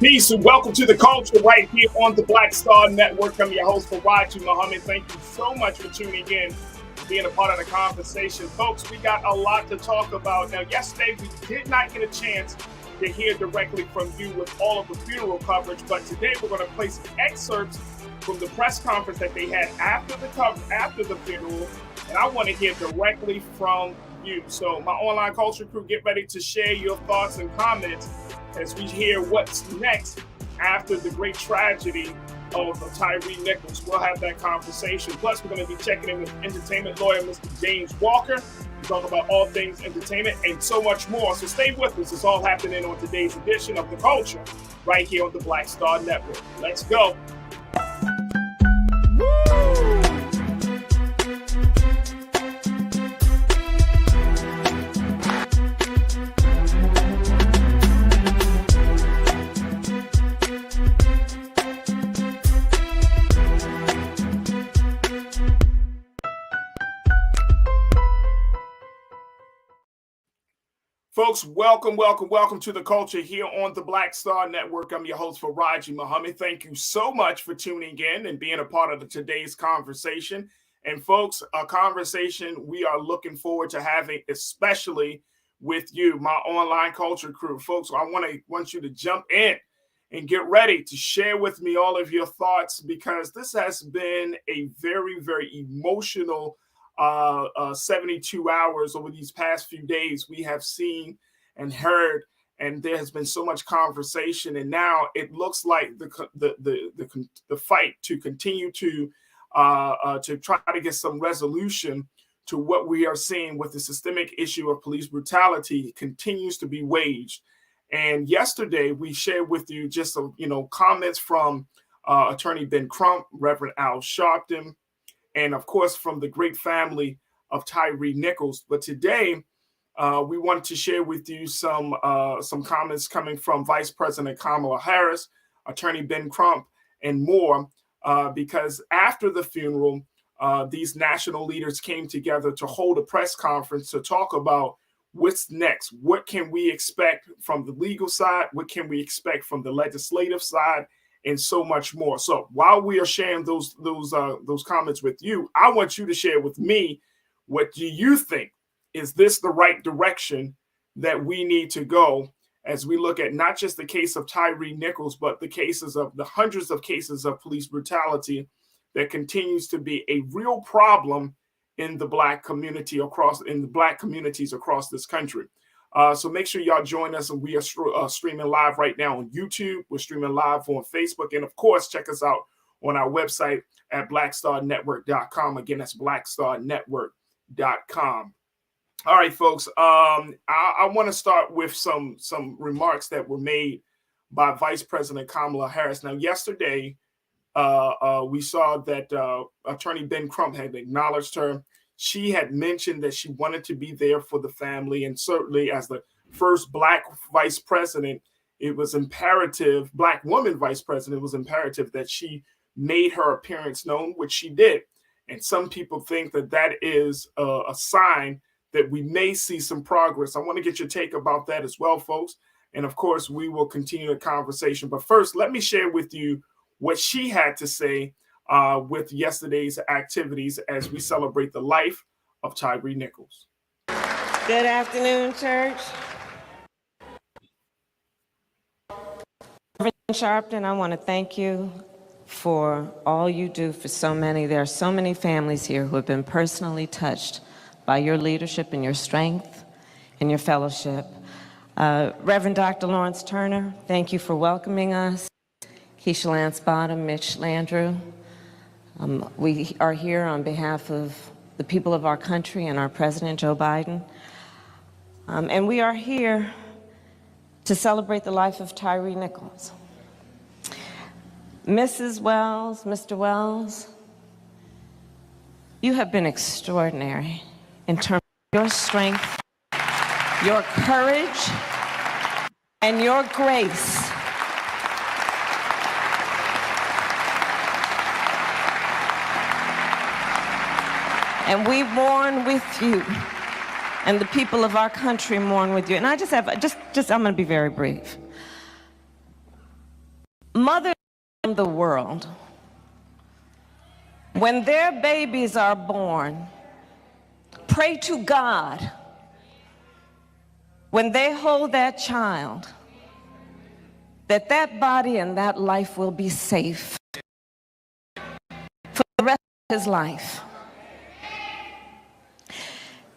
Peace and welcome to the culture right here on the Black Star Network. I'm your host, Farajii. Thank you so much for tuning in, being a part of the conversation. Folks, we got a lot to talk about. Now, yesterday we did not get a chance to hear directly from you with all of the funeral coverage, but today we're going to play some excerpts from the press conference that they had after the funeral, and I want to hear directly from you. So my online culture crew, get ready to share your thoughts and comments as we hear what's next after the great tragedy of Tyre Nichols. We'll have that conversation. Plus, we're going to be checking in with entertainment lawyer, Mr. James Walker. We talk about all things entertainment and so much more. So stay with us. It's all happening on today's edition of The Culture right here on the Black Star Network. Let's go. Folks, welcome to the culture here on the Black Star Network. I'm your host, Farajii. Thank you so much for tuning in and being a part of today's conversation. And folks, a conversation we are looking forward to having, especially with you, my online culture crew. Folks, I want you to jump in and get ready to share with me all of your thoughts, because this has been a very, very emotional 72 hours over these past few days. We have seen and heard, and there has been so much conversation, and now it looks like the fight to continue to try to get some resolution to what we are seeing with the systemic issue of police brutality continues to be waged. And yesterday we shared with you just some comments from Attorney Ben Crump, Reverend Al Sharpton, and of course, from the great family of Tyre Nichols. But today, we wanted to share with you some comments coming from Vice President Kamala Harris, Attorney Ben Crump, and more, because after the funeral, these national leaders came together to hold a press conference to talk about what's next. What can we expect from the legal side? What can we expect from the legislative side? And so much more. So while we are sharing those comments with you, I want you to share with me, what do you think? Is this the right direction that we need to go as we look at not just the case of Tyre Nichols, but the cases of the hundreds of cases of police brutality that continues to be a real problem in the Black communities across this country. So make sure y'all join us. And we are streaming live right now on YouTube. We're streaming live on Facebook. And of course, check us out on our website at blackstarnetwork.com. Again, that's blackstarnetwork.com. All right, folks. I want to start with some remarks that were made by Vice President Kamala Harris. Now, yesterday, we saw that Attorney Ben Crump had acknowledged her. She had mentioned that she wanted to be there for the family, and certainly as the first Black vice president, it was imperative, Black woman vice president, it was imperative that she made her appearance known, which she did. And some people think that that is a sign that we may see some progress. I want to get your take about that as well, folks. And of course, we will continue the conversation. But first, let me share with you what she had to say with yesterday's activities as we celebrate the life of Tyre Nichols. Good afternoon, church. Reverend Sharpton, I want to thank you for all you do for so many. There are so many families here who have been personally touched by your leadership and your strength and your fellowship. Reverend Dr. Lawrence Turner, thank you for welcoming us. Keisha Lance Bottom, Mitch Landrieu. We are here on behalf of the people of our country and our President, Joe Biden. And we are here to celebrate the life of Tyre Nichols. Mrs. Wells, Mr. Wells, you have been extraordinary in terms of your strength, your courage, and your grace. And we mourn with you, and the people of our country mourn with you. And I I'm going to be very brief. Mothers around the world, when their babies are born, pray to God when they hold that child that that body and that life will be safe for the rest of his life.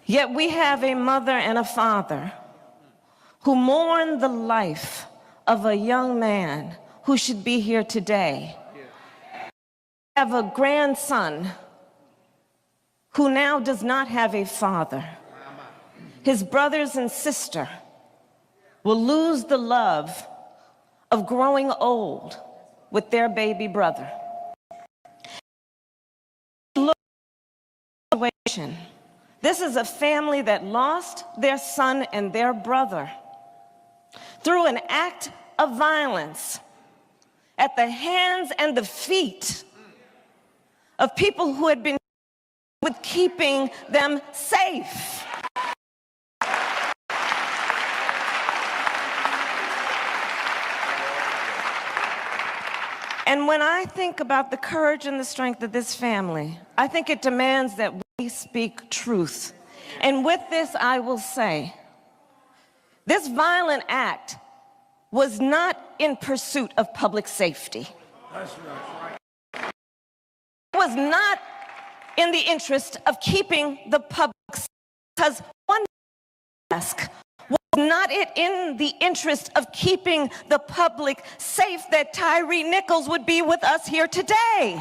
Yet we have a mother and a father who mourn the life of a young man who should be here today. We have a grandson who now does not have a father. His brothers and sister will lose the love of growing old with their baby brother. Look at the situation. This is a family that lost their son and their brother through an act of violence at the hands and the feet of people who had been with keeping them safe. And when I think about the courage and the strength of this family, I think it demands that we speak truth. And with this, I will say, this violent act was not in pursuit of public safety. That's right. It was not in the interest of keeping the public safe, because one task was not it in the interest of keeping the public safe that Tyre Nichols would be with us here today.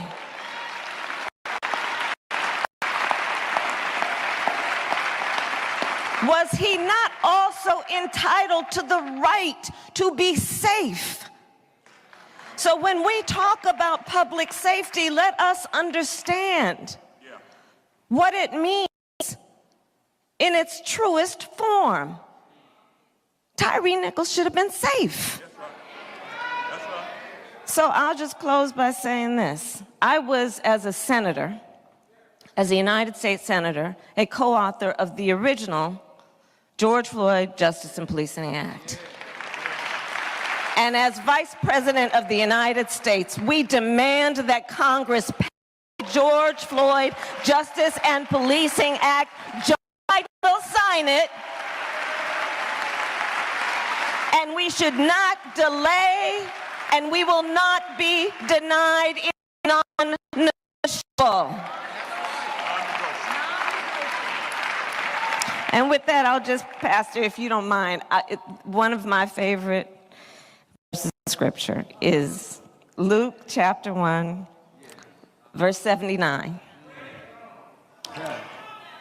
Was he not also entitled to the right to be safe? So when we talk about public safety, let us understand what it means in its truest form. Tyre Nichols should have been safe. That's right. That's right. So I'll just close by saying this. I was, as a senator, as a United States Senator, a co-author of the original George Floyd Justice and Policing Act. And as Vice President of the United States, we demand that Congress pass the George Floyd Justice and Policing Act. Joe Biden will sign it. And we should not delay, and we will not be denied. It's non-negotiable. And with that, I'll just, Pastor, if you don't mind, one of my favorite verses of Scripture is Luke chapter 1, verse 79,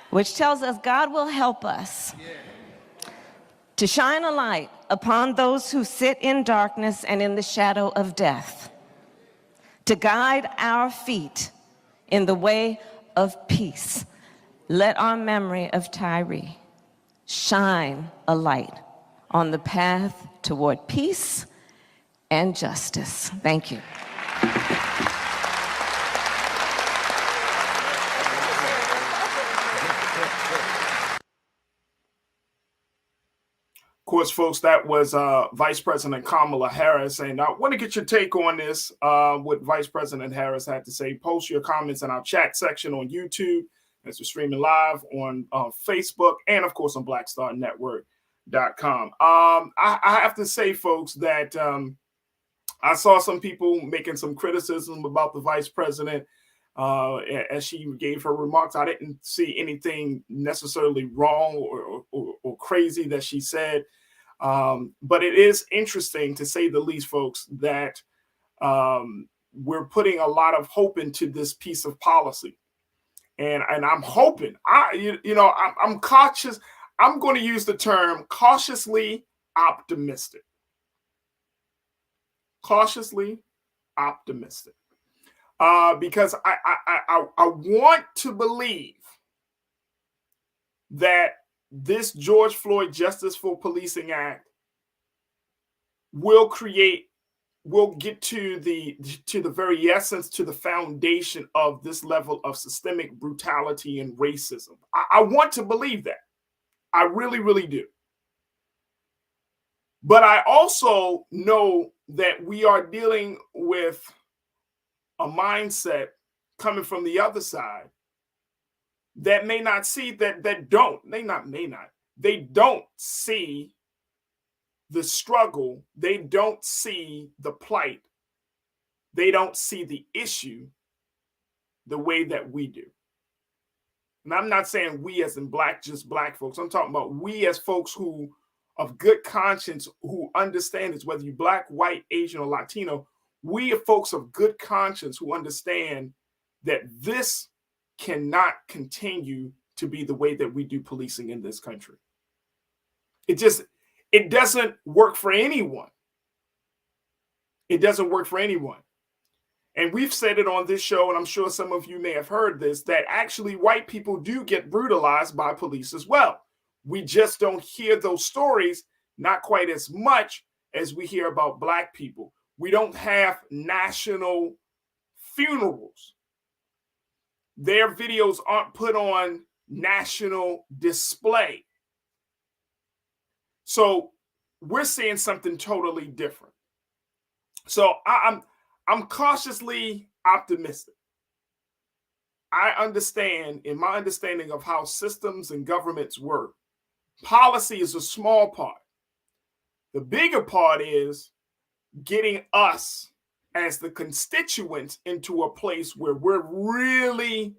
which tells us God will help us to shine a light upon those who sit in darkness and in the shadow of death, to guide our feet in the way of peace. Let our memory of Tyre shine a light on the path toward peace and justice. Thank you. Of course, folks, that was Vice President Kamala Harris. And I want to get your take on this, what Vice President Harris had to say. Post your comments in our chat section on YouTube as we're streaming live on Facebook and, of course, on blackstarnetwork.com. I have to say, folks, that I saw some people making some criticism about the Vice President as she gave her remarks. I didn't see anything necessarily wrong or crazy that she said. But it is interesting, to say the least, folks, that we're putting a lot of hope into this piece of policy. And I'm hoping, I'm cautious. I'm going to use the term cautiously optimistic. Cautiously optimistic. Because I want to believe that this George Floyd Justice for Policing Act will get to the very essence, to the foundation of this level of systemic brutality and racism. I want to believe that. I really, really do. But I also know that we are dealing with a mindset coming from the other side that may not see they don't see the struggle, they don't see the plight, they don't see the issue the way that we do. And I'm not saying we as in black, just black folks. I'm talking about we as folks who of good conscience, who understand this, whether you're black, white, Asian, or Latino, we are folks of good conscience who understand that this cannot continue to be the way that we do policing in this country. It doesn't work for anyone. It doesn't work for anyone. And we've said it on this show, and I'm sure some of you may have heard this, that actually white people do get brutalized by police as well. We just don't hear those stories, not quite as much as we hear about black people. We don't have national funerals. Their videos aren't put on national display. So we're seeing something totally different. So I'm cautiously optimistic. I understand, in my understanding of how systems and governments work, policy is a small part. The bigger part is getting us as the constituents into a place where we're really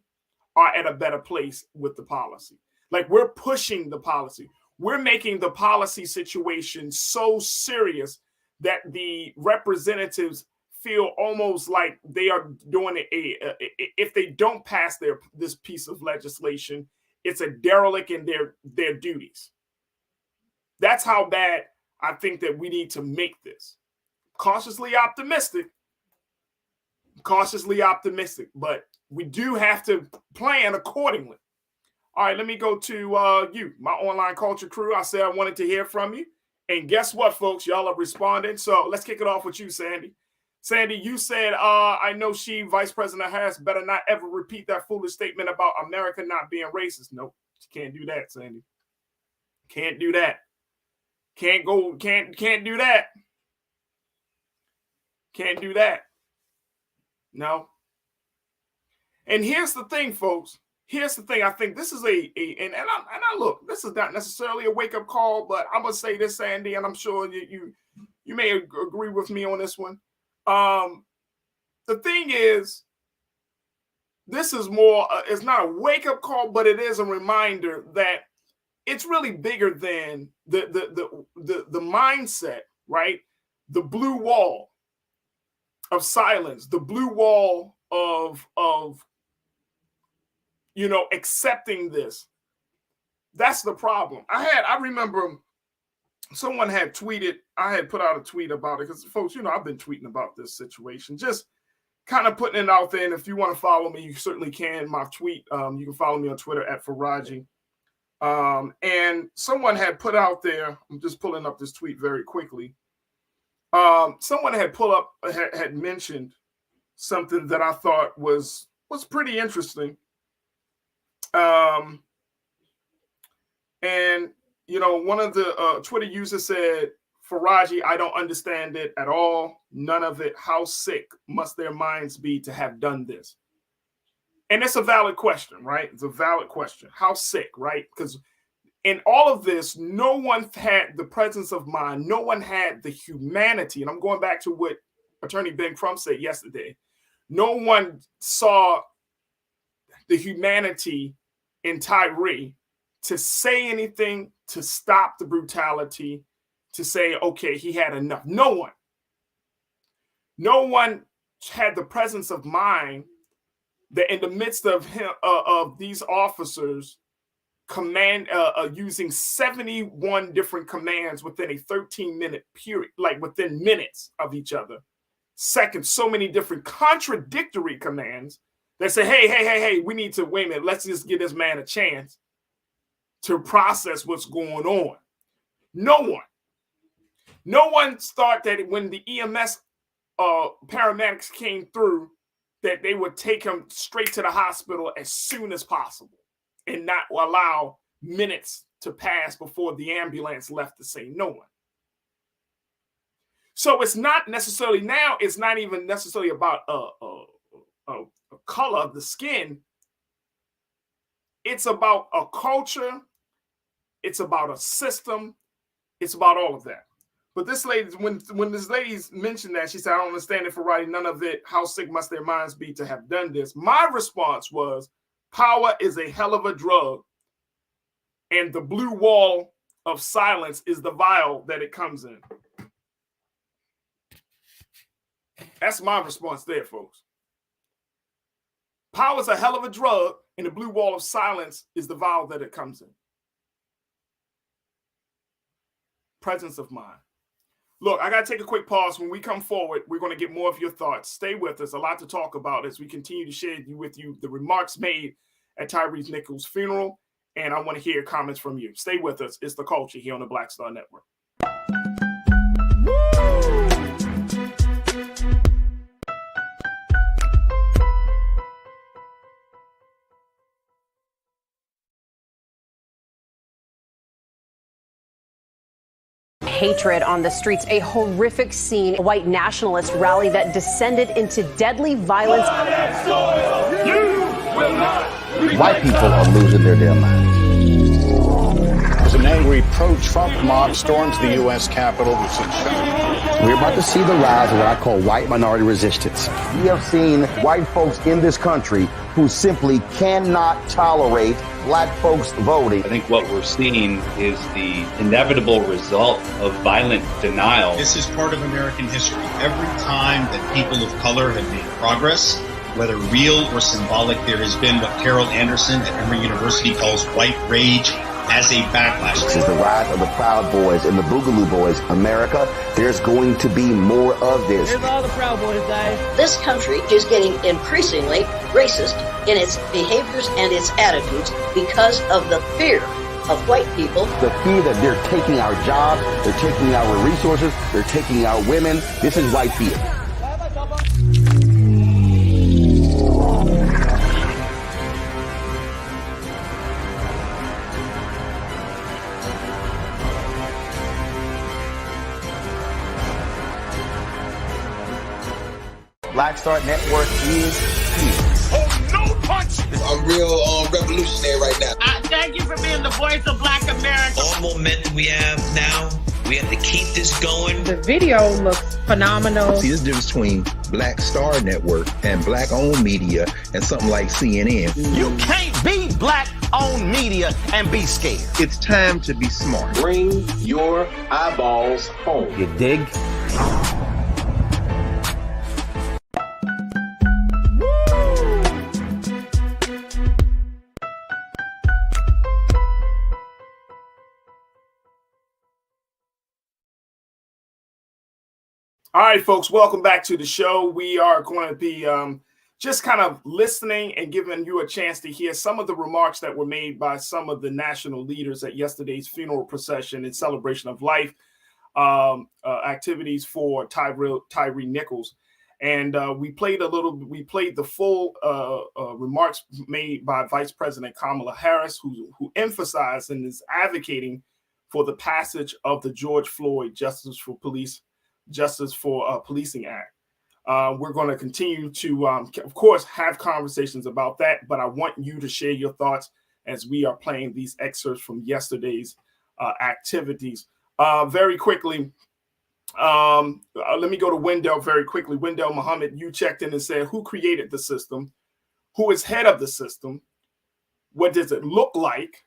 are at a better place with the policy. Like we're pushing the policy. We're making the policy situation so serious that the representatives feel almost like they are doing if they don't pass this piece of legislation, it's a derelict in their duties. That's how bad I think that we need to make this. Cautiously optimistic, but we do have to plan accordingly. All right, let me go to you, my online culture crew. I said I wanted to hear from you. And guess what, folks? Y'all are responding. So let's kick it off with you, Sandy. Sandy, you said, I know Vice President Harris, better not ever repeat that foolish statement about America not being racist. Nope, she can't do that, Sandy. Can't do that. Can't do that. Can't do that. No. And here's the thing, folks. Here's the thing. I think this is and I look, this is not necessarily a wake-up call, but I'm gonna say this, Sandy, and I'm sure you may agree with me on this one. The thing is, this is more, it's not a wake-up call, but it is a reminder that it's really bigger than the mindset, right? The blue wall of silence, the blue wall of accepting this. That's the problem. I remember someone had tweeted, I had put out a tweet about it because folks, I've been tweeting about this situation, just kind of putting it out there. And if you want to follow me, you certainly can. My tweet, you can follow me on Twitter at Farajii. And someone had put out there, I'm just pulling up this tweet very quickly. Someone had mentioned something that I thought was pretty interesting. And one of the Twitter users said, Farajii, I don't understand it at all. None of it. How sick must their minds be to have done this? And it's a valid question, right? It's a valid question. How sick, right? Because in all of this, no one had the presence of mind. No one had the humanity. And I'm going back to what Attorney Ben Crump said yesterday. No one saw the humanity in Tyre to say anything, to stop the brutality, to say, okay, he had enough. No one had the presence of mind that in the midst of these officers using 71 different commands within a 13-minute period, like within minutes of each other, seconds, so many different contradictory commands that say, hey, we need to, wait a minute, let's just give this man a chance to process what's going on. No one thought that when the EMS paramedics came through, that they would take him straight to the hospital as soon as possible and not allow minutes to pass before the ambulance left the scene. No one. So it's not necessarily now, it's not even necessarily about a color of the skin. It's about a culture. It's about a system. It's about all of that. But this lady, when this lady mentioned that, she said, I don't understand it, Farajii, none of it. How sick must their minds be to have done this? My response was, power is a hell of a drug. And the blue wall of silence is the vial that it comes in. That's my response there, folks. Power is a hell of a drug, and the blue wall of silence is the vial that it comes in. Presence of mind. Look, I got to take a quick pause. When we come forward, we're going to get more of your thoughts. Stay with us. A lot to talk about as we continue to share with you the remarks made at Tyre Nichols' funeral, and I want to hear comments from you. Stay with us. It's The Culture here on the Black Star Network. Hatred on the streets, a horrific scene, a white nationalist rally that descended into deadly violence. White people are losing their damn minds. As an angry pro-Trump mob storms the U.S. Capitol, We're about to see the rise of what I call white minority resistance. We have seen white folks in this country who simply cannot tolerate black folks voting. I think what we're seeing is the inevitable result of violent denial. This is part of American history. Every time that people of color have made progress, whether real or symbolic, there has been what Carol Anderson at Emory University calls white rage as a backlash. This is the rise of the Proud Boys and the Boogaloo Boys. America, there's going to be more of this. Here's all the Proud Boys, guys. This country is getting increasingly racist in its behaviors and its attitudes because of the fear of white people. The fear that they're taking our jobs, they're taking our resources, they're taking our women. This is white fear. Black Star Network is here. Oh, no punch! I'm real revolutionary right now. Thank you for being the voice of Black America. All momentum we have now, we have to keep this going. The video looks phenomenal. See, there's a difference between Black Star Network and black-owned media and something like CNN. You can't be black-owned media and be scared. It's time to be smart. Bring your eyeballs home. You dig? All right, folks, welcome back to the show. We are going to be just kind of listening and giving you a chance to hear some of the remarks that were made by some of the national leaders at yesterday's funeral procession in celebration of life activities for Tyre Nichols. And we played the full remarks made by Vice President Kamala Harris, who emphasized and is advocating for the passage of the George Floyd Justice for Policing Act. We're going to continue to, of course, have conversations about that, but I want you to share your thoughts as we are playing these excerpts from yesterday's activities. Very quickly, let me go to Wendell very quickly. Wendell Muhammad, you checked in and said, who created the system? Who is head of the system? What does it look like?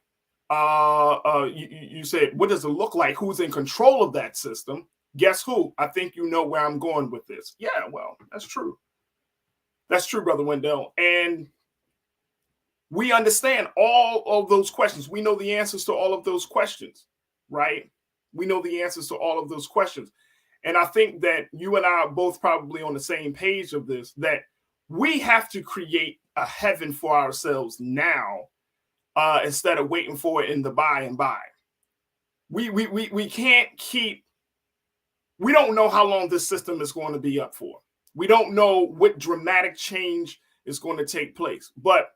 You said, what does it look like? Who's in control of that system? Guess who? I think you know where I'm going with this. Yeah, well, that's true. That's true, Brother Wendell. And we understand all of those questions. We know the answers to all of those questions, right? We know the answers to all of those questions. And I think that you and I are both probably on the same page of this, that we have to create a heaven for ourselves now instead of waiting for it in the by and by. We can't keep. We don't know how long this system is going to be up for. We don't know what dramatic change is going to take place. But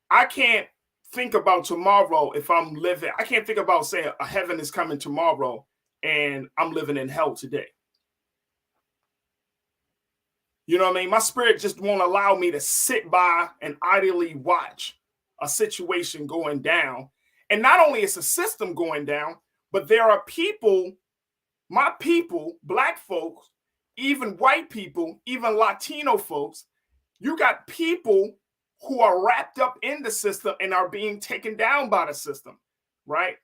I can't think about tomorrow if I'm living. I can't think about saying a heaven is coming tomorrow and I'm living in hell today. You know what I mean? My spirit just won't allow me to sit by and idly watch a situation going down. And not only is the system going down, but there are people, my people, black folks, even white people, even Latino folks. You got people who are wrapped up in the system and are being taken down by the system, right?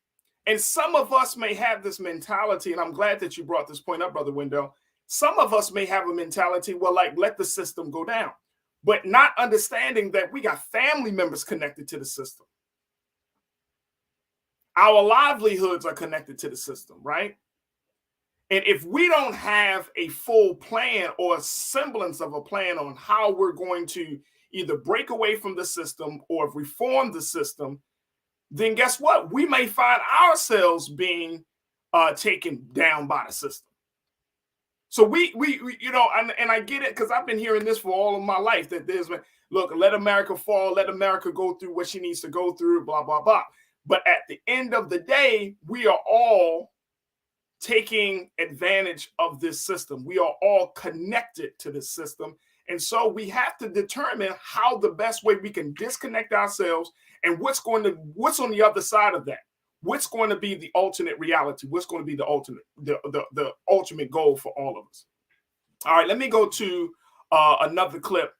And some of us may have this mentality, and I'm glad that you brought this point up, Brother Wendell. Some of us may have a mentality, well, like, let the system go down, but not understanding that we got family members connected to the system. Our livelihoods are connected to the system, right? And if we don't have a full plan or a semblance of a plan on how we're going to either break away from the system or reform the system, then guess what? We may find ourselves being taken down by the system. So we you know, and I get it, because I've been hearing this for all of my life, that there's, look, let America fall, let America go through what she needs to go through, blah, blah, blah. But at the end of the day, we are all taking advantage of this system. We are all connected to this system. And so we have to determine how the best way we can disconnect ourselves and what's on the other side of that. What's going to be the alternate reality? What's going to be the ultimate goal for all of us? All right, let me go to another clip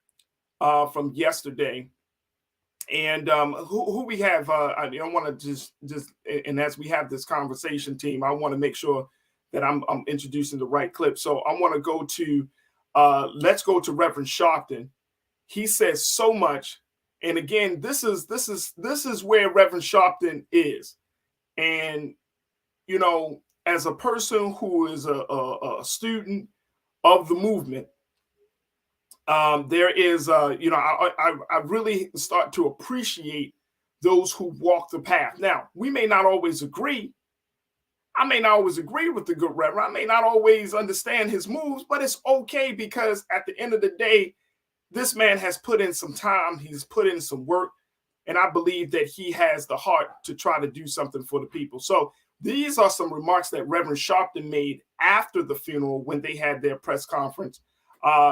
from yesterday. And who we have, I want to just, and as we have this conversation, team, I want to make sure that I'm introducing the right clip. So I want to go to, let's go to Reverend Sharpton. He says so much. And again, this is where Reverend Sharpton is. And, you know, as a person who is a student of the movement, there is, you know, I really start to appreciate those who walk the path. Now, we may not always agree. I may not always agree with the good Reverend. I may not always understand his moves, but it's okay, because at the end of the day, this man has put in some time. He's put in some work. And I believe that he has the heart to try to do something for the people. So these are some remarks that Reverend Sharpton made after the funeral when they had their press conference.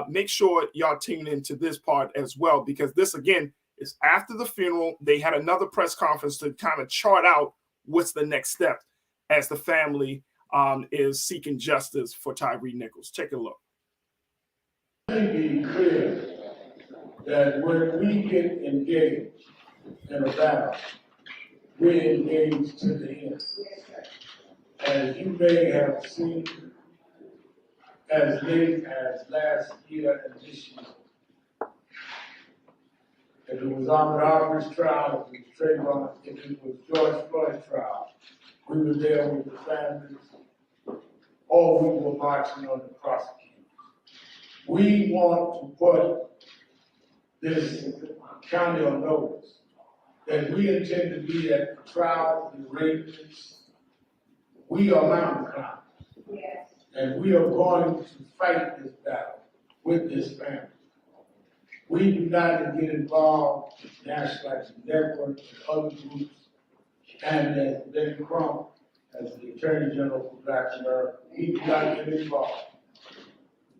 Make sure y'all tune into this part as well, because this, again, is after the funeral. They had another press conference to kind of chart out what's the next step as the family is seeking justice for Tyre Nichols. Take a look. Let me be clear that when we get engaged in a battle, we engage to the end. As you may have seen, as late as last year and this year, if it was Ahmaud Arbery's trial, if it was Trayvon, if it was George Floyd's trial, we were there with the families, or we were marching on the prosecutors. We want to put this county on notice that we intend to be at the trials and arraignments. We are mountain climbers. Yes. And we are going to fight this battle with this family. We do not get involved in National Action Network and other groups. And as Ben Crump, as the Attorney General for Black America, we do not get involved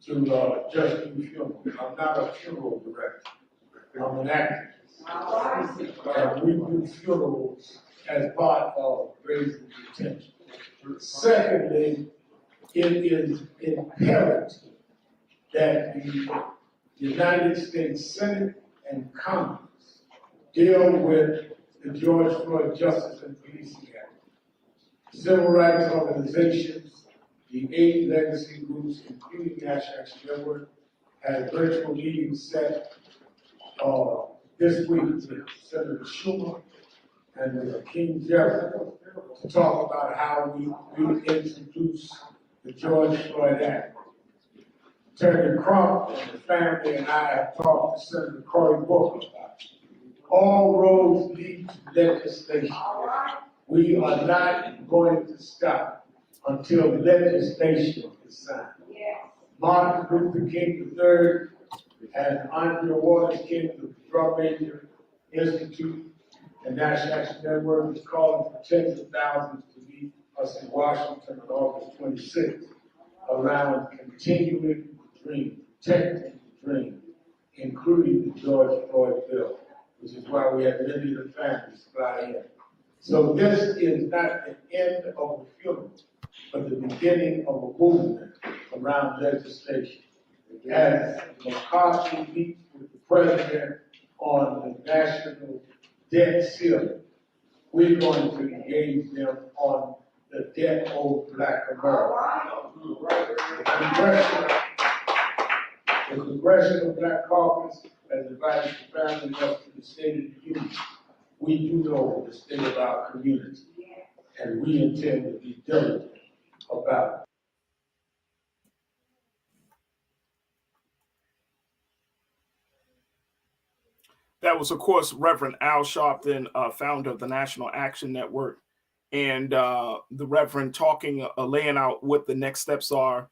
to just do funerals. I'm not a funeral director. I'm an activist. And we do funerals as part of raising attention. Secondly, it is imperative that the United States Senate and Congress deal with the George Floyd Justice and Policing Act. Civil rights organizations, the 8 legacy groups, including National Action Network, had virtual meetings set this week with Senator Schumer and with King Jeffrey to talk about how we introduce the George Floyd Act. Attorney Crump and the family and I have talked to Senator Cory Booker about it. All roads lead to legislation. We are not going to stop until legislation is signed. Martin Luther King III and Andrea Waters King of the Drum Major Institute and National Action Network is calling for tens of thousands to meet us in Washington on August 26th around continuing the dream, protecting the dream, including the George Floyd bill, which is why we have many of the families fly in. So this is not the end of a funeral, but the beginning of a movement around legislation. As McCarthy meets with the president on the national debt ceiling, we're going to engage them on the debt owed Black America. The Congressional Black Caucus has invited the family up to the State of the Union. We do know the state of our community, and we intend to be diligent about it. That was, of course, Reverend Al Sharpton, founder of the National Action Network, and the Reverend talking, laying out what the next steps are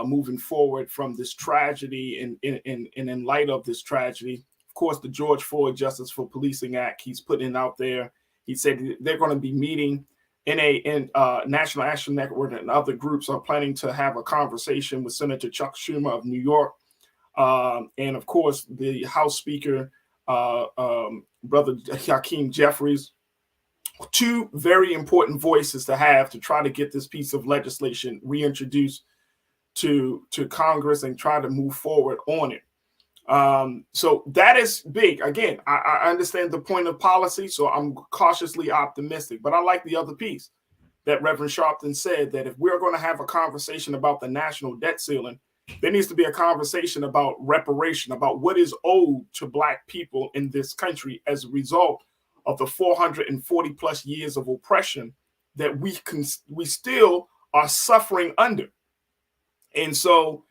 moving forward from this tragedy, and in light of this tragedy. Of course, the George Floyd Justice for Policing Act, he's putting out there. He said they're going to be meeting in National Action Network, and other groups are planning to have a conversation with Senator Chuck Schumer of New York, and of course the House Speaker, Brother Hakeem Jeffries. Two very important voices to have to try to get this piece of legislation reintroduced to Congress and try to move forward on it. So that is big. Again, I understand the point of policy, so I'm cautiously optimistic, but I like the other piece that Reverend Sharpton said, that if we're going to have a conversation about the national debt ceiling, there needs to be a conversation about reparation, about what is owed to Black people in this country as a result of the 440 plus years of oppression that we still are suffering under. And so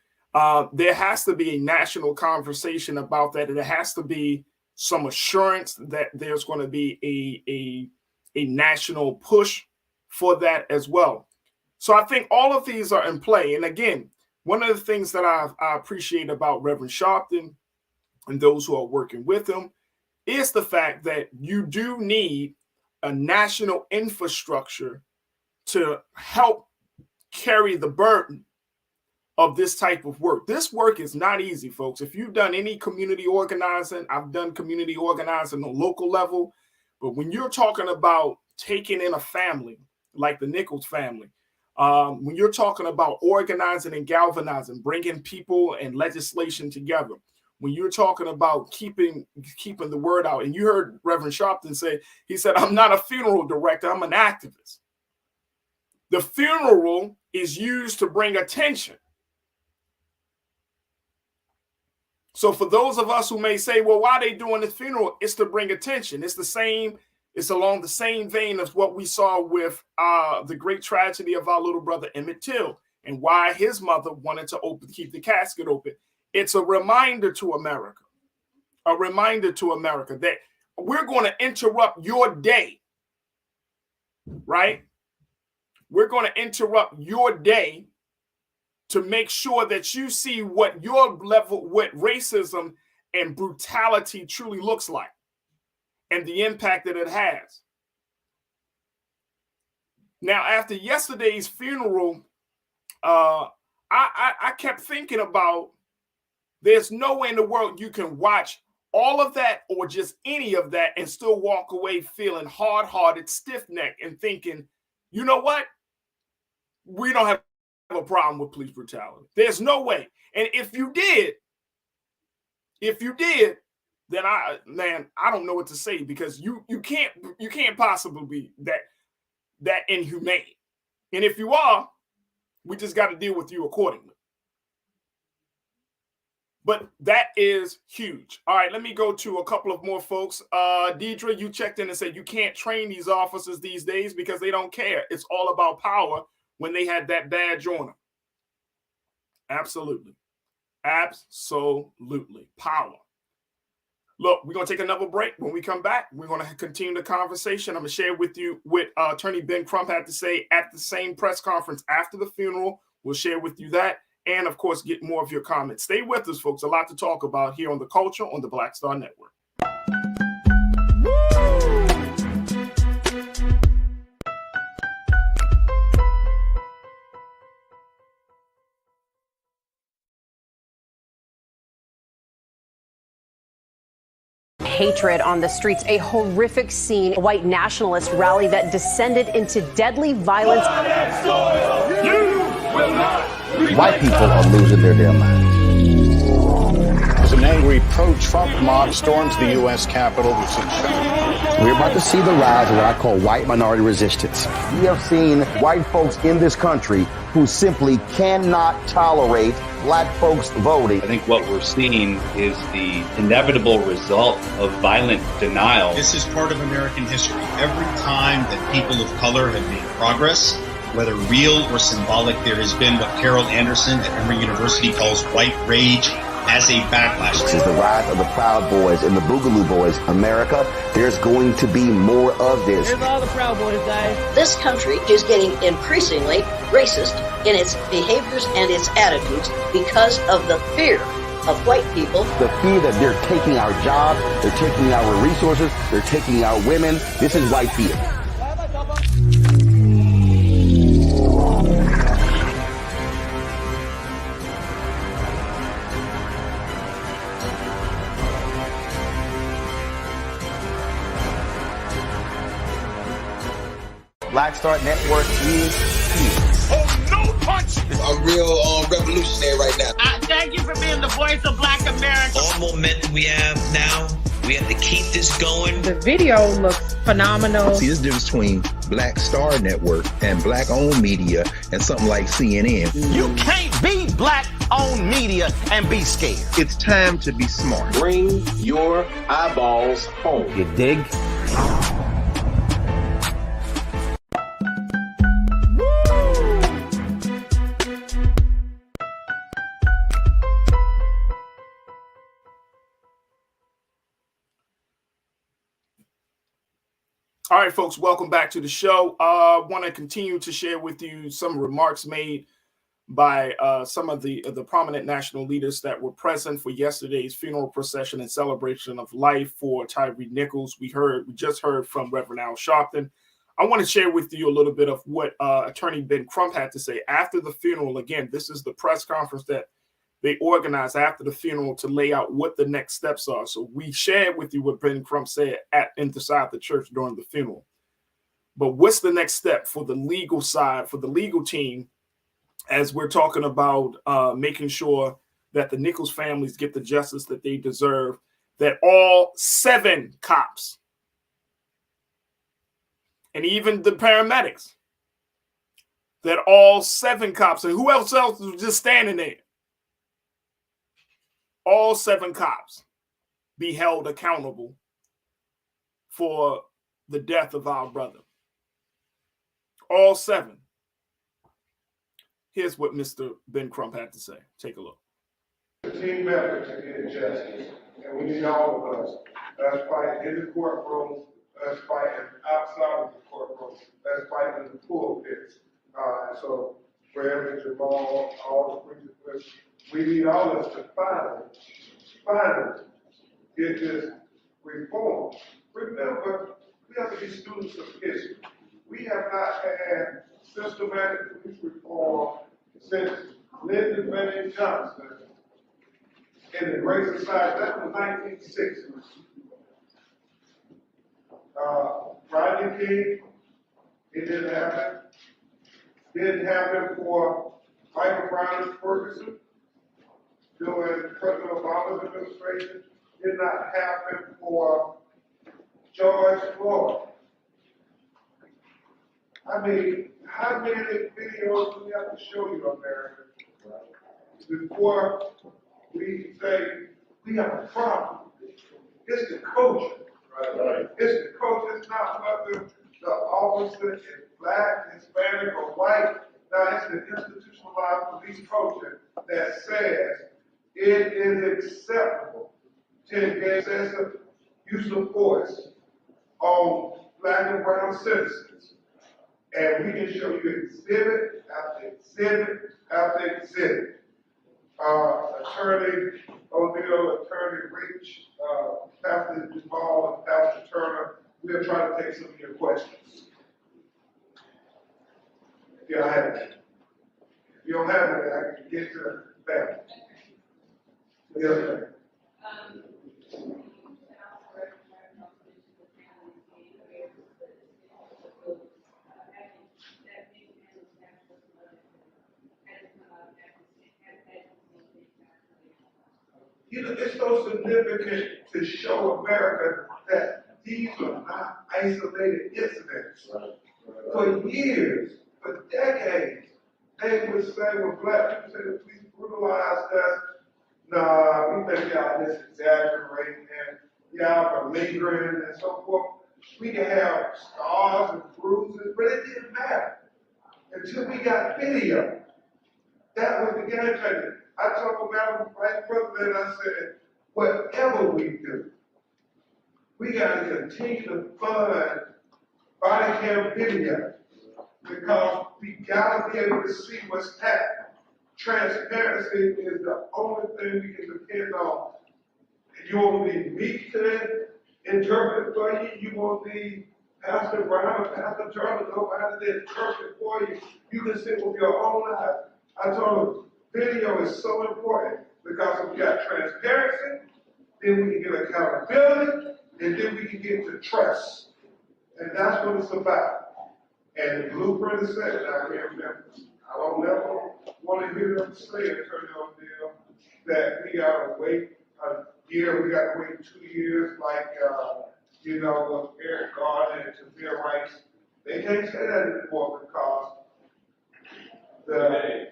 there has to be a national conversation about that. And there has to be some assurance that there's going to be a national push for that as well. So I think all of these are in play. And again, one of the things that I appreciate about Reverend Sharpton and those who are working with him is the fact that you do need a national infrastructure to help carry the burden of this type of work. This work is not easy, folks. If you've done any community organizing, I've done community organizing on a local level, but when you're talking about taking in a family like the Nichols family, when you're talking about organizing and galvanizing, bringing people and legislation together, when you're talking about keeping the word out, and you heard Reverend Sharpton say, he said, I'm not a funeral director, I'm an activist. The funeral is used to bring attention. So for those of us who may say, well, why are they doing this funeral? It's to bring attention. It's along the same vein as what we saw with the great tragedy of our little brother Emmett Till, and why his mother wanted to keep the casket open. It's a reminder to America that we're going to interrupt your day, right? We're going to interrupt your day to make sure that you see what what racism and brutality truly looks like and the impact that it has. Now, after yesterday's funeral, I kept thinking about, there's no way in the world you can watch all of that or just any of that and still walk away feeling hard-hearted, stiff-necked, and thinking, you know what? We don't have a problem with police brutality. There's no way. And if you did, then I don't know what to say, because you can't possibly be that inhumane. And if you are, we just got to deal with you accordingly. But that is huge. All right, let me go to a couple of more folks. Deidre, you checked in and said you can't train these officers these days because they don't care. It's all about power when they had that badge on them. Absolutely. Absolutely. Power. Look, we're going to take another break. When we come back, we're going to continue the conversation. I'm going to share with you what Attorney Ben Crump had to say at the same press conference after the funeral. We'll share with you that. And, of course, get more of your comments. Stay with us, folks. A lot to talk about here on The Culture on the Black Star Network. hatred on the streets, a horrific scene, a white nationalist rally that descended into deadly violence. White people are losing their damn minds. As an angry pro-Trump mob storms the U.S. Capitol, we're about to see the rise of what I call white minority resistance. We have seen white folks in this country who simply cannot tolerate black folks voting. I think what we're seeing is the inevitable result of violent denial. This is part of American history. Every time that people of color have made progress, whether real or symbolic, there has been what Carol Anderson at Emory University calls white rage as a backlash. This is the rise of the Proud Boys and the Boogaloo Boys. America, there's going to be more of this. Here's all the Proud Boys, guys. This country is getting increasingly racist in its behaviors and its attitudes because of the fear of white people. The fear that they're taking our jobs, they're taking our resources, they're taking our women. This is white fear. Black Star Network is here. Oh, no punch! I'm real revolutionary right now. Thank you for being the voice of Black America. All momentum we have now, we have to keep this going. The video looks phenomenal. See, this difference between Black Star Network and black-owned media and something like CNN. You can't be black-owned media and be scared. It's time to be smart. Bring your eyeballs home. You dig? All right, folks, welcome back to the show. I want to continue to share with you some remarks made by some of the prominent national leaders that were present for yesterday's funeral procession and celebration of life for Tyre Nichols. We just heard from Reverend Sharpton. I want to share with you a little bit of what Attorney Ben Crump had to say after the funeral. Again, this is the press conference that they organized after the funeral to lay out what the next steps are. So we shared with you what Ben Crump said inside the church during the funeral. But what's the next step for the legal side, for the legal team, as we're talking about making sure that the Nichols families get the justice that they deserve, that all 7 cops and even the paramedics, that all 7 cops, and who else was just standing there, all 7 cops be held accountable for the death of our brother. All 7. Here's what Mr. Ben Crump had to say. Take a look. Team effort to get justice, and we need all of us. Let's fight in the courtroom. Let's fight outside of the courtroom. Let's fight in the pulpits. So Reverend Jamal, all the preachers, we need all of us to finally get this reform. Remember, we have to be students of history. We have not had systematic police reform since Lyndon B. Johnson in the Great Society. That was 1960. Rodney King, it didn't happen. Didn't happen for Michael Brown Ferguson during President Obama's administration. Did not happen for George Floyd. I mean, how many videos do we have to show you, America, before we say we have a problem? It's the culture. Right. It's the culture. It's not whether the officer is black, Hispanic, or white. Now, it's the institutionalized police culture that says it is acceptable to engage excessive use of force on black and brown citizens. And we can show you exhibit after exhibit after exhibit. Attorney O'Neill, Attorney Rich, Pastor Duval, and Pastor Turner, we'll try to take some of your questions. If you don't have it. If you don't have it, I can get to that. Yes, ma'am. You know, it's so significant to show America that these are not isolated incidents. For years, for decades, they would say, when black people say the police brutalized us, nah, we think y'all just exaggerating and y'all are lingering and so forth. We can have scars and bruises, but it didn't matter until we got video. That was the game changer. I told Madam Vice President, I said, whatever we do, we got to continue to fund body cam video because we got to be able to see what's happening. Transparency is the only thing we can depend on. And you want to be me today, interpret it for you. You want to be Pastor Brown or Pastor Charlie, nobody to interpret it for you. You can see it with your own eyes. I told them, video is so important because if we got transparency, then we can get accountability, and then we can get to trust. And that's what it's about. And the blueprint is set out here. I don't never want to hear them say it, Attorney O'Neill, that we got to wait a year, we got to wait 2 years, like, with Eric Garner and Tamir Rice. They can't say that anymore because the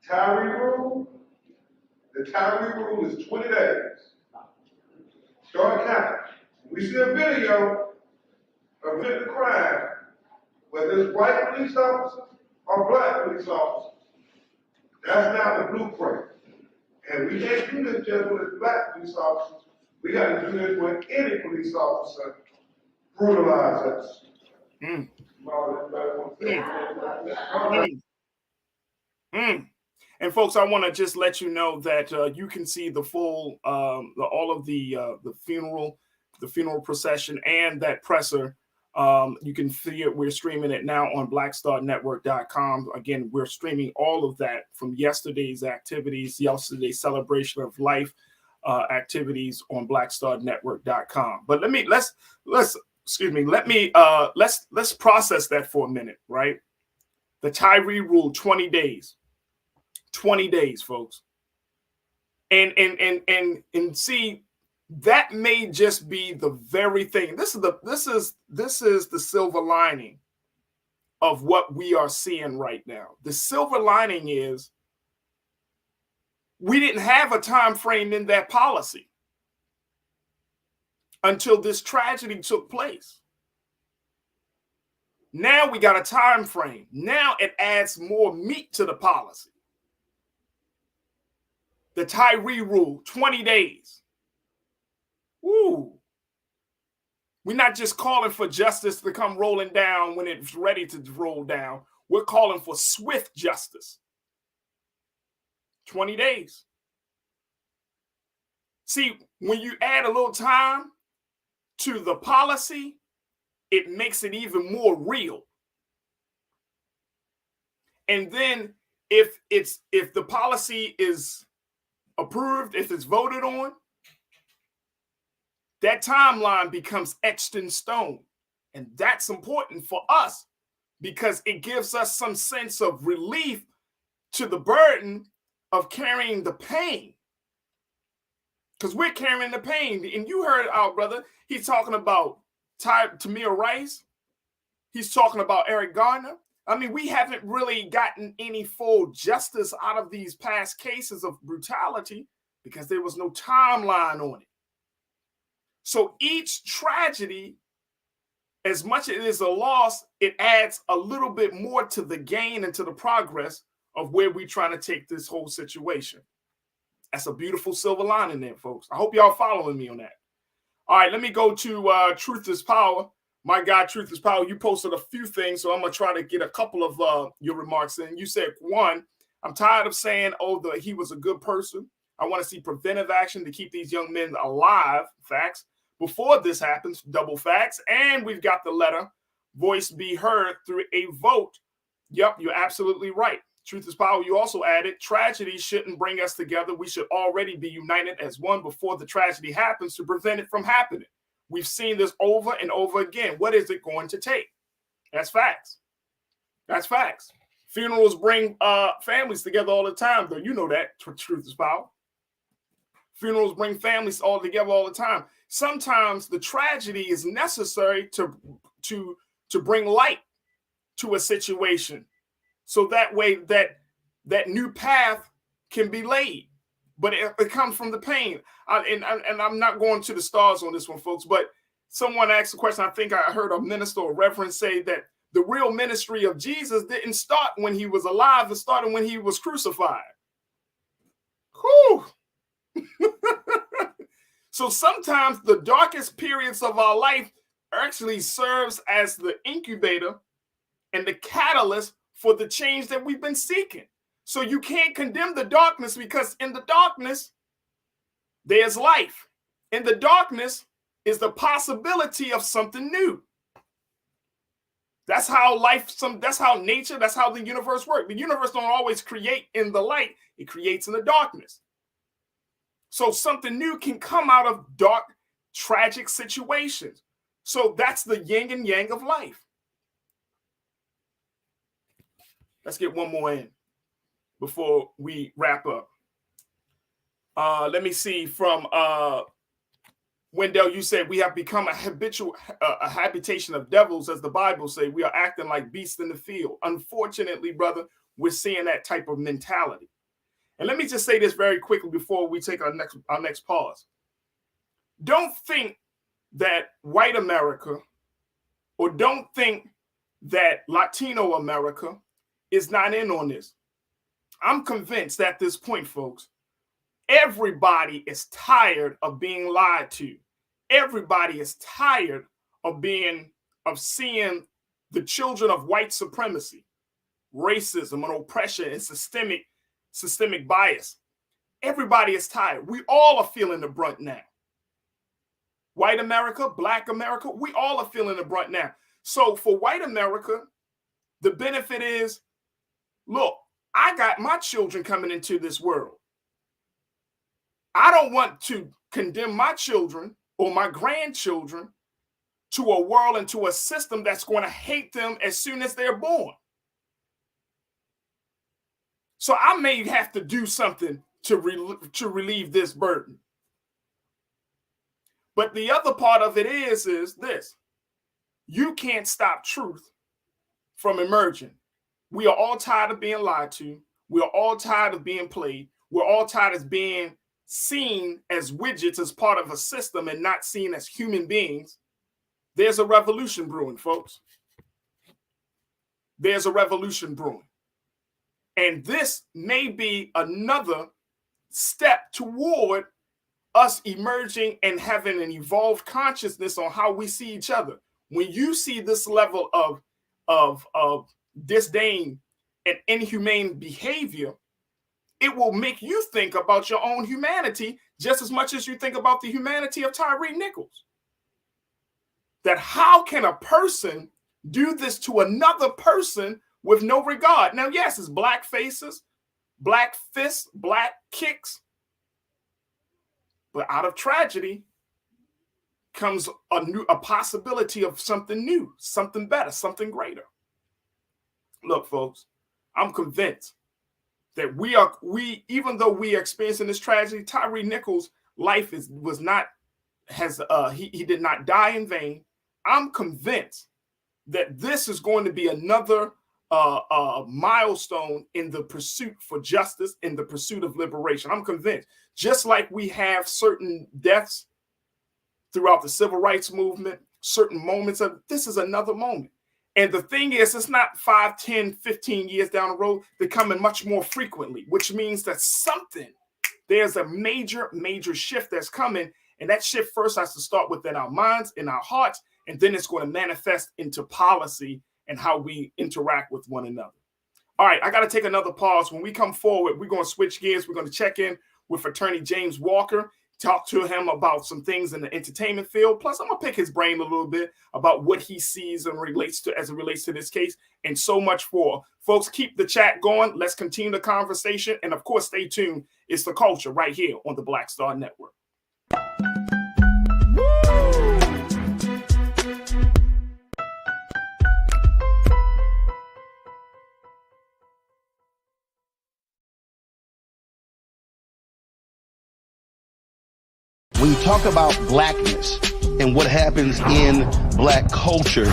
Tyre rule is 20 days. Start counting. We see a video of the crime, whether it's white police officers or black police officers. That's not the blueprint. And we can't do this just with black police officers. We got to do this when any police officer brutalizes us. And folks, I want to just let you know that you can see the full, all of the funeral procession, and that presser. You can see it. We're streaming it now on blackstarnetwork.com. Again, we're streaming all of that from yesterday's activities, yesterday's celebration of life activities on blackstarnetwork.com. But let's process that for a minute, right? The Tyre rule, 20 days. 20 days, folks. And see, that may just be the very thing. This is the silver lining of what we are seeing right now. The silver lining is we didn't have a time frame in that policy until this tragedy took place. Now we got a time frame. Now it adds more meat to the policy. The Tyre rule, 20 days. Woo. We're not just calling for justice to come rolling down when it's ready to roll down. We're calling for swift justice. 20 days. See, when you add a little time to the policy, it makes it even more real. And then if the policy is approved, if it's voted on, that timeline becomes etched in stone. And that's important for us because it gives us some sense of relief to the burden of carrying the pain. Because we're carrying the pain. And you heard our brother, he's talking about Tamir Rice. He's talking about Eric Garner. I mean, we haven't really gotten any full justice out of these past cases of brutality because there was no timeline on it. So each tragedy, as much as it is a loss, it adds a little bit more to the gain and to the progress of where we're trying to take this whole situation. That's a beautiful silver lining there, folks. I hope y'all following me on that. All right, let me go to Truth is Power. My God, Truth is Power. You posted a few things, so I'm going to try to get a couple of your remarks in. You said, one, I'm tired of saying, he was a good person. I want to see preventive action to keep these young men alive. Facts. Before this happens, double facts. And we've got the letter, voice be heard through a vote. Yep, you're absolutely right. Truth is Power. You also added, tragedy shouldn't bring us together. We should already be united as one before the tragedy happens to prevent it from happening. We've seen this over and over again. What is it going to take? That's facts. That's facts. Funerals bring families together all the time, though. You know that. Truth is Power. Funerals bring families all together all the time. Sometimes the tragedy is necessary to bring light to a situation, so that way that new path can be laid. But it comes from the pain. And I'm not going to the stars on this one, folks, but someone asked a question. I think I heard a minister or reverend say that the real ministry of Jesus didn't start when he was alive. It started when he was crucified. Whew. So sometimes the darkest periods of our life actually serves as the incubator and the catalyst for the change that we've been seeking. So you can't condemn the darkness, because in the darkness, there's life. In the darkness is the possibility of something new. That's how that's how nature, that's how the universe works. The universe don't always create in the light. It creates in the darkness. So something new can come out of dark, tragic situations. So that's the yin and yang of life. Let's get one more in before we wrap up. Let me see from Wendell, you said we have become a habitation of devils, as the Bible says. We are acting like beasts in the field. Unfortunately, brother, we're seeing that type of mentality. And let me just say this very quickly before we take our next pause. Don't think that white America, or don't think that Latino America is not in on this. I'm convinced at this point, folks, everybody is tired of being lied to. Everybody is tired of seeing the children of white supremacy, racism, and oppression, and systemic bias. Everybody is tired. We all are feeling the brunt now. White America, Black America, we all are feeling the brunt now. So for white America, the benefit is, look, I got my children coming into this world. I don't want to condemn my children or my grandchildren to a world and to a system that's going to hate them as soon as they're born. So I may have to do something to relieve this burden. But the other part of it is this. You can't stop truth from emerging. We are all tired of being lied to. We are all tired of being played. We're all tired of being seen as widgets, as part of a system, and not seen as human beings. There's a revolution brewing, folks. There's a revolution brewing. And this may be another step toward us emerging and having an evolved consciousness on how we see each other. When you see this level of disdain and inhumane behavior, it will make you think about your own humanity just as much as you think about the humanity of Tyre Nichols. That how can a person do this to another person with no regard? Now, yes, it's black faces, black fists, black kicks. But out of tragedy comes a possibility of something new, something better, something greater. Look, folks, I'm convinced that even though we are experiencing this tragedy, Tyre Nichols' life he did not die in vain. I'm convinced that this is going to be another milestone in the pursuit for justice, in the pursuit of liberation. I'm convinced. Just like we have certain deaths throughout the civil rights movement, certain moments of this is another moment. And the thing is, it's not 5, 10, 15 years down the road. They're coming much more frequently, which means that there's a major, major shift that's coming. And that shift first has to start within our minds, in our hearts, and then it's going to manifest into policy and how we interact with one another. All right, I got to take another pause. When we come forward, we're going to switch gears. We're going to check in with Atty James Walker, talk to him about some things in the entertainment field. Plus, I'm going to pick his brain a little bit about what he sees and as it relates to this case, and so much more. Folks, keep the chat going. Let's continue the conversation. And of course, stay tuned. It's The Culture right here on the Black Star Network. When you talk about blackness and what happens in black culture,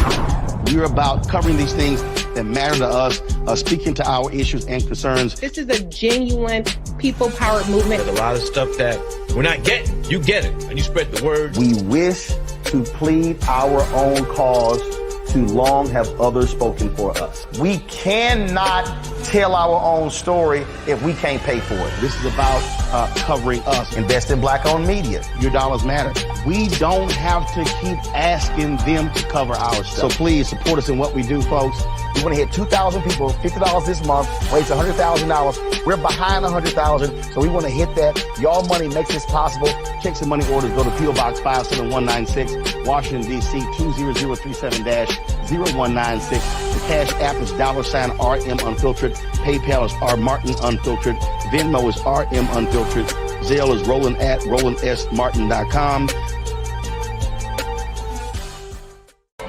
we're about covering these things that matter to us, speaking to our issues and concerns. This is a genuine people-powered movement. There's a lot of stuff that we're not getting. You get it, and you spread the word. We wish to plead our own cause. Too long have others spoken for us. We cannot tell our own story if we can't pay for it. This is about covering us. Invest in black-owned media. Your dollars matter. We don't have to keep asking them to cover our stuff. So please support us in what we do, folks. We want to hit 2,000 people, $50 this month, raise $100,000. We're behind 100,000, so we want to hit that. Y'all money makes this possible. Check some money orders. Go to P.O. Box 57196, Washington, D.C. 20037-0196. The Cash App is $RM Unfiltered. PayPal is R Martin Unfiltered. Venmo is RM Unfiltered. Zelle is Roland at RolandSMartin.com.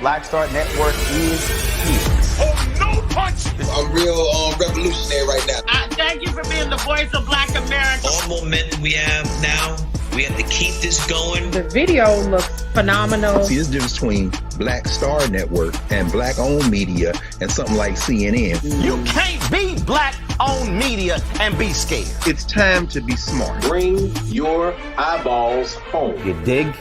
Black Star Network is here. Oh, no punch! I'm real revolutionary right now. Thank you for being the voice of Black America. All momentum we have now, we have to keep this going. The video looks phenomenal. See, there's a difference between Black Star Network and black-owned media and something like CNN. You can't be black-owned media and be scared. It's time to be smart. Bring your eyeballs home. You dig?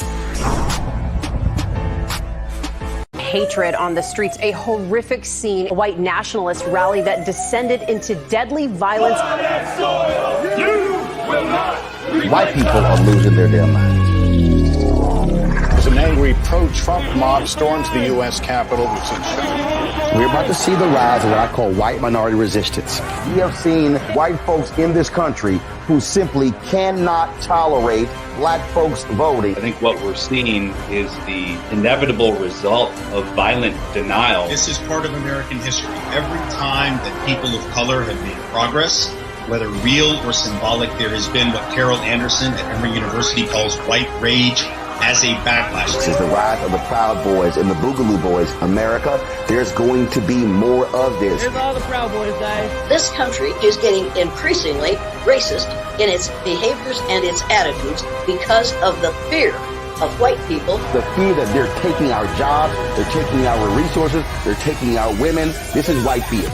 Hatred on the streets, a horrific scene, a white nationalist rally that descended into deadly violence. White people are losing their damn minds. As an angry pro-Trump mob storms the U.S. Capitol, We're about to see the rise of what I call white minority resistance. We have seen white folks in this country who simply cannot tolerate black folks voting. I think what we're seeing is the inevitable result of violent denial. This is part of American history. Every time that people of color have made progress, whether real or symbolic, there has been what Carol Anderson at Emory University calls white rage as a backlash. This is the rise of the Proud Boys and the Boogaloo Boys. America, there's going to be more of this. Here's all the Proud Boys, guys. This country is getting increasingly racist in its behaviors and its attitudes because of the fear of white people. The fear that they're taking our jobs, they're taking our resources, they're taking our women. This is white fear.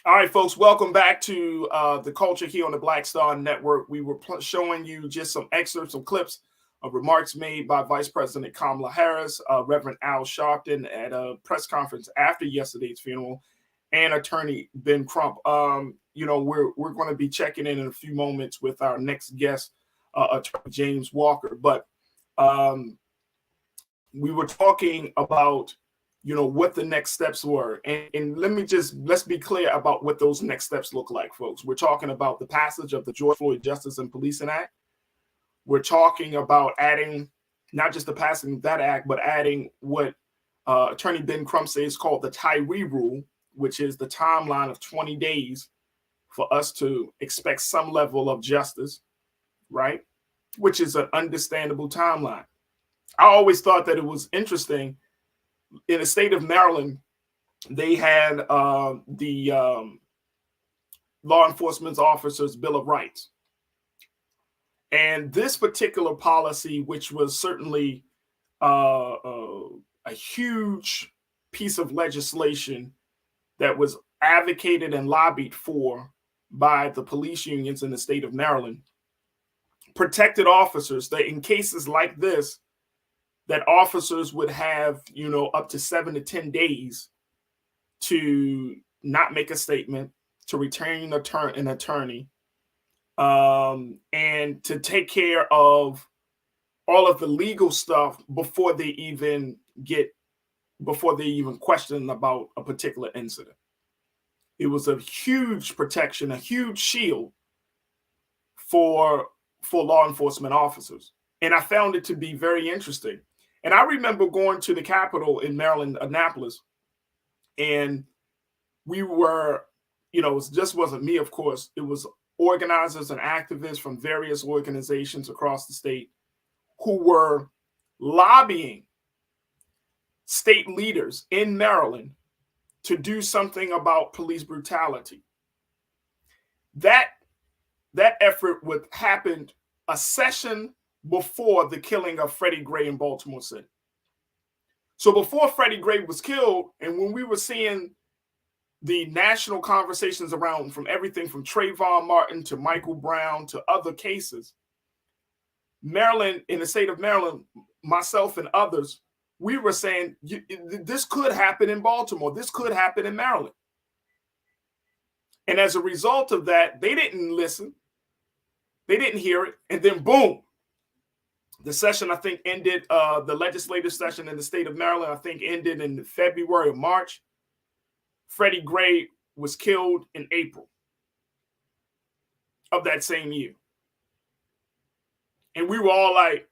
All right, folks, welcome back to the culture here on the Black Star Network. We were showing you just some excerpts, some clips of remarks made by Vice President Kamala Harris, Reverend Sharpton at a press conference after yesterday's funeral, and Attorney Ben Crump. You know, we're going to be checking in a few moments with our next guest, Attorney James Walker. But we were talking about, you know, what the next steps were. And let's be clear about what those next steps look like, folks. We're talking about the passage of the George Floyd Justice and Policing Act. We're talking about adding, not just the passing of that act, but adding what Attorney Ben Crump says called the Tyre rule, which is the timeline of 20 days for us to expect some level of justice, right? Which is an understandable timeline. I always thought that it was interesting. In the state of Maryland, they had the Law Enforcement Officers' Bill of Rights. And this particular policy, which was certainly a huge piece of legislation that was advocated and lobbied for by the police unions in the state of Maryland, protected officers that in cases like this, that officers would have, you know, up to 7 to 10 days to not make a statement, to retain an attorney, and to take care of all of the legal stuff before they even question about a particular incident. It was a huge protection, a huge shield for law enforcement officers. And I found it to be very interesting. And I remember going to the Capitol in Maryland, Annapolis, and we were, you know, it just wasn't me, of course. It was organizers and activists from various organizations across the state who were lobbying state leaders in Maryland to do something about police brutality. That effort would happen a session before the killing of Freddie Gray in Baltimore City. So before Freddie Gray was killed, and when we were seeing the national conversations around from everything from Trayvon Martin to Michael Brown to other cases, Maryland, in the state of Maryland, myself and others, we were saying this could happen in Baltimore. This could happen in Maryland. And as a result of that, they didn't listen. They didn't hear it. And then boom, the session, I think, ended, the legislative session in the state of Maryland, I think, ended in February or March. Freddie Gray was killed in April of that same year. And we were all like,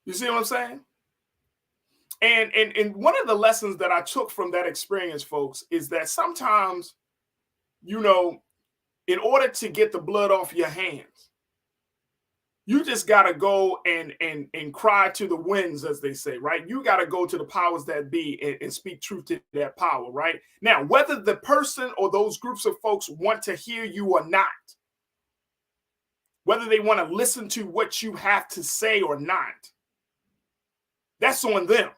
you see what I'm saying? And one of the lessons that I took from that experience, folks, is that sometimes, you know, in order to get the blood off your hands, you just got to go and cry to the winds, as they say, right? You got to go to the powers that be and speak truth to that power, right? Now, whether the person or those groups of folks want to hear you or not, whether they want to listen to what you have to say or not, that's on them.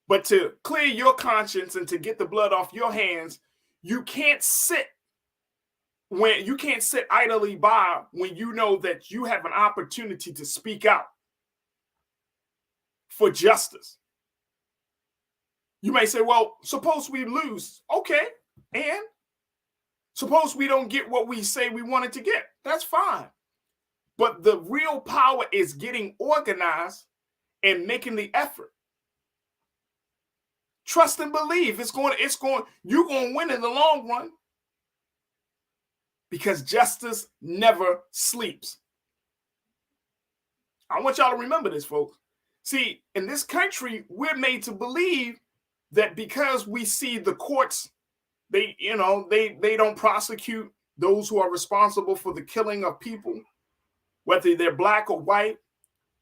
But to clear your conscience and to get the blood off your hands, you can't sit idly by when you know that you have an opportunity to speak out for justice. You may say, well, suppose we lose. Okay, and suppose we don't get what we say we wanted to get. That's fine. But the real power is getting organized and making the effort. Trust and believe you're going to win in the long run, because justice never sleeps. I want y'all to remember this, folks. See, in this country, we're made to believe that because we see the courts, they don't prosecute those who are responsible for the killing of people, whether they're black or white,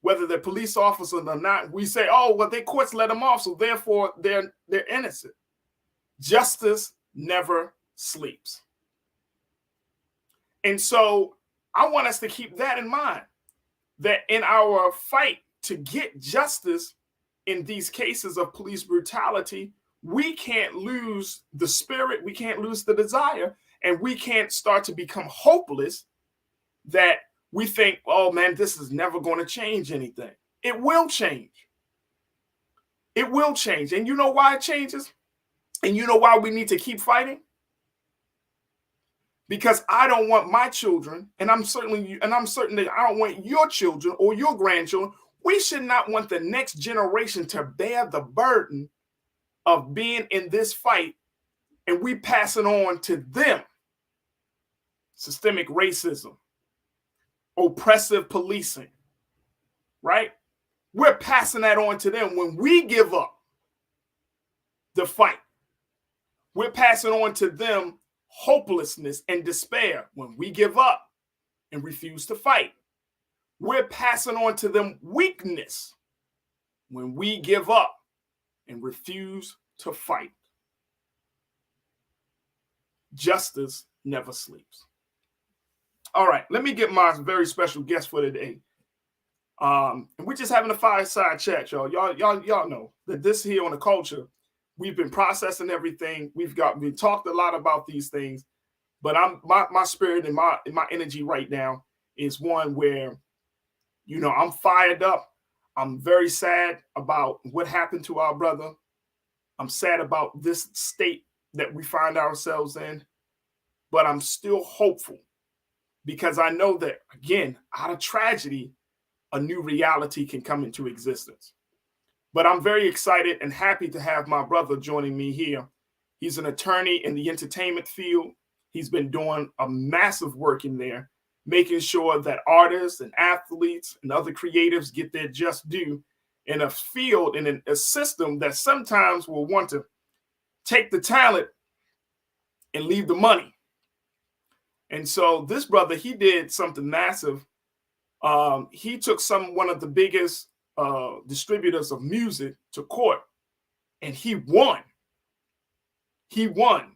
whether they're police officers or not. We say, oh, well, their courts let them off, so therefore they're innocent. Justice never sleeps. And so I want us to keep that in mind, that in our fight to get justice in these cases of police brutality, we can't lose the spirit, we can't lose the desire, and we can't start to become hopeless that we think, oh man, this is never going to change anything. It will change. It will change. And you know why it changes? And you know why we need to keep fighting? Because I don't want my children, and I'm certain that I don't want your children or your grandchildren. We should not want the next generation to bear the burden of being in this fight, and we pass it on to them. Systemic racism, oppressive policing, right? We're passing that on to them when we give up the fight. We're passing on to them hopelessness and despair when we give up and refuse to fight. We're passing on to them weakness when we give up and refuse to fight. Justice never sleeps. All right, let me get my very special guest for today. And we're just having a fireside chat, y'all. Y'all know that this here on The Culture, we've been processing everything. We've talked a lot about these things, but my spirit and my energy right now is one where, you know, I'm fired up. I'm very sad about what happened to our brother. I'm sad about this state that we find ourselves in, but I'm still hopeful because I know that, again, out of tragedy, a new reality can come into existence. But I'm very excited and happy to have my brother joining me here. He's an attorney in the entertainment field. He's been doing a massive work in there. making sure that artists and athletes and other creatives get their just due in a field and in a system that sometimes will want to take the talent and leave the money. And so this brother, he did something massive. He took one of the biggest distributors of music to court, and he won. He won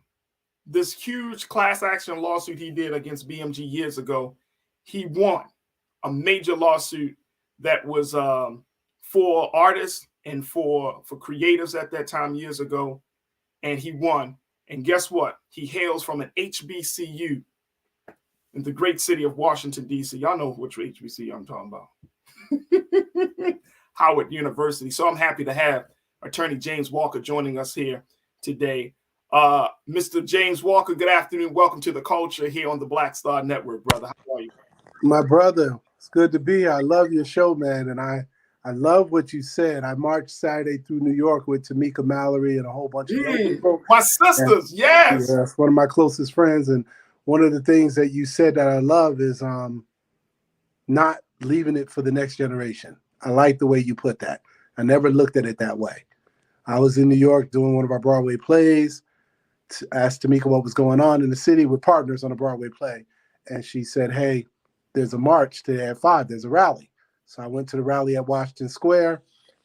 this huge class action lawsuit he did against BMG years ago. He won a major lawsuit that was for artists and for creatives at that time years ago, and he won. And guess what? He hails from an HBCU in the great city of Washington, D.C. Y'all know which HBCU I'm talking about. Howard University. So I'm happy to have Attorney James Walker joining us here today. Mr. James Walker, good afternoon. Welcome to The Culture here on the Black Star Network, brother. How are you? My brother, it's good to be here. I love your show, man, and I love what you said. I marched Saturday through New York with Tamika Mallory and a whole bunch of young people. My sisters, yes. Yes, one of my closest friends. And one of the things that you said that I love is not leaving it for the next generation. I like the way you put that. I never looked at it that way. I was in New York doing one of our Broadway plays, asked Tamika what was going on in the city with partners on a Broadway play. And she said, hey, there's a march today at 5. There's a rally. So I went to the rally at Washington Square,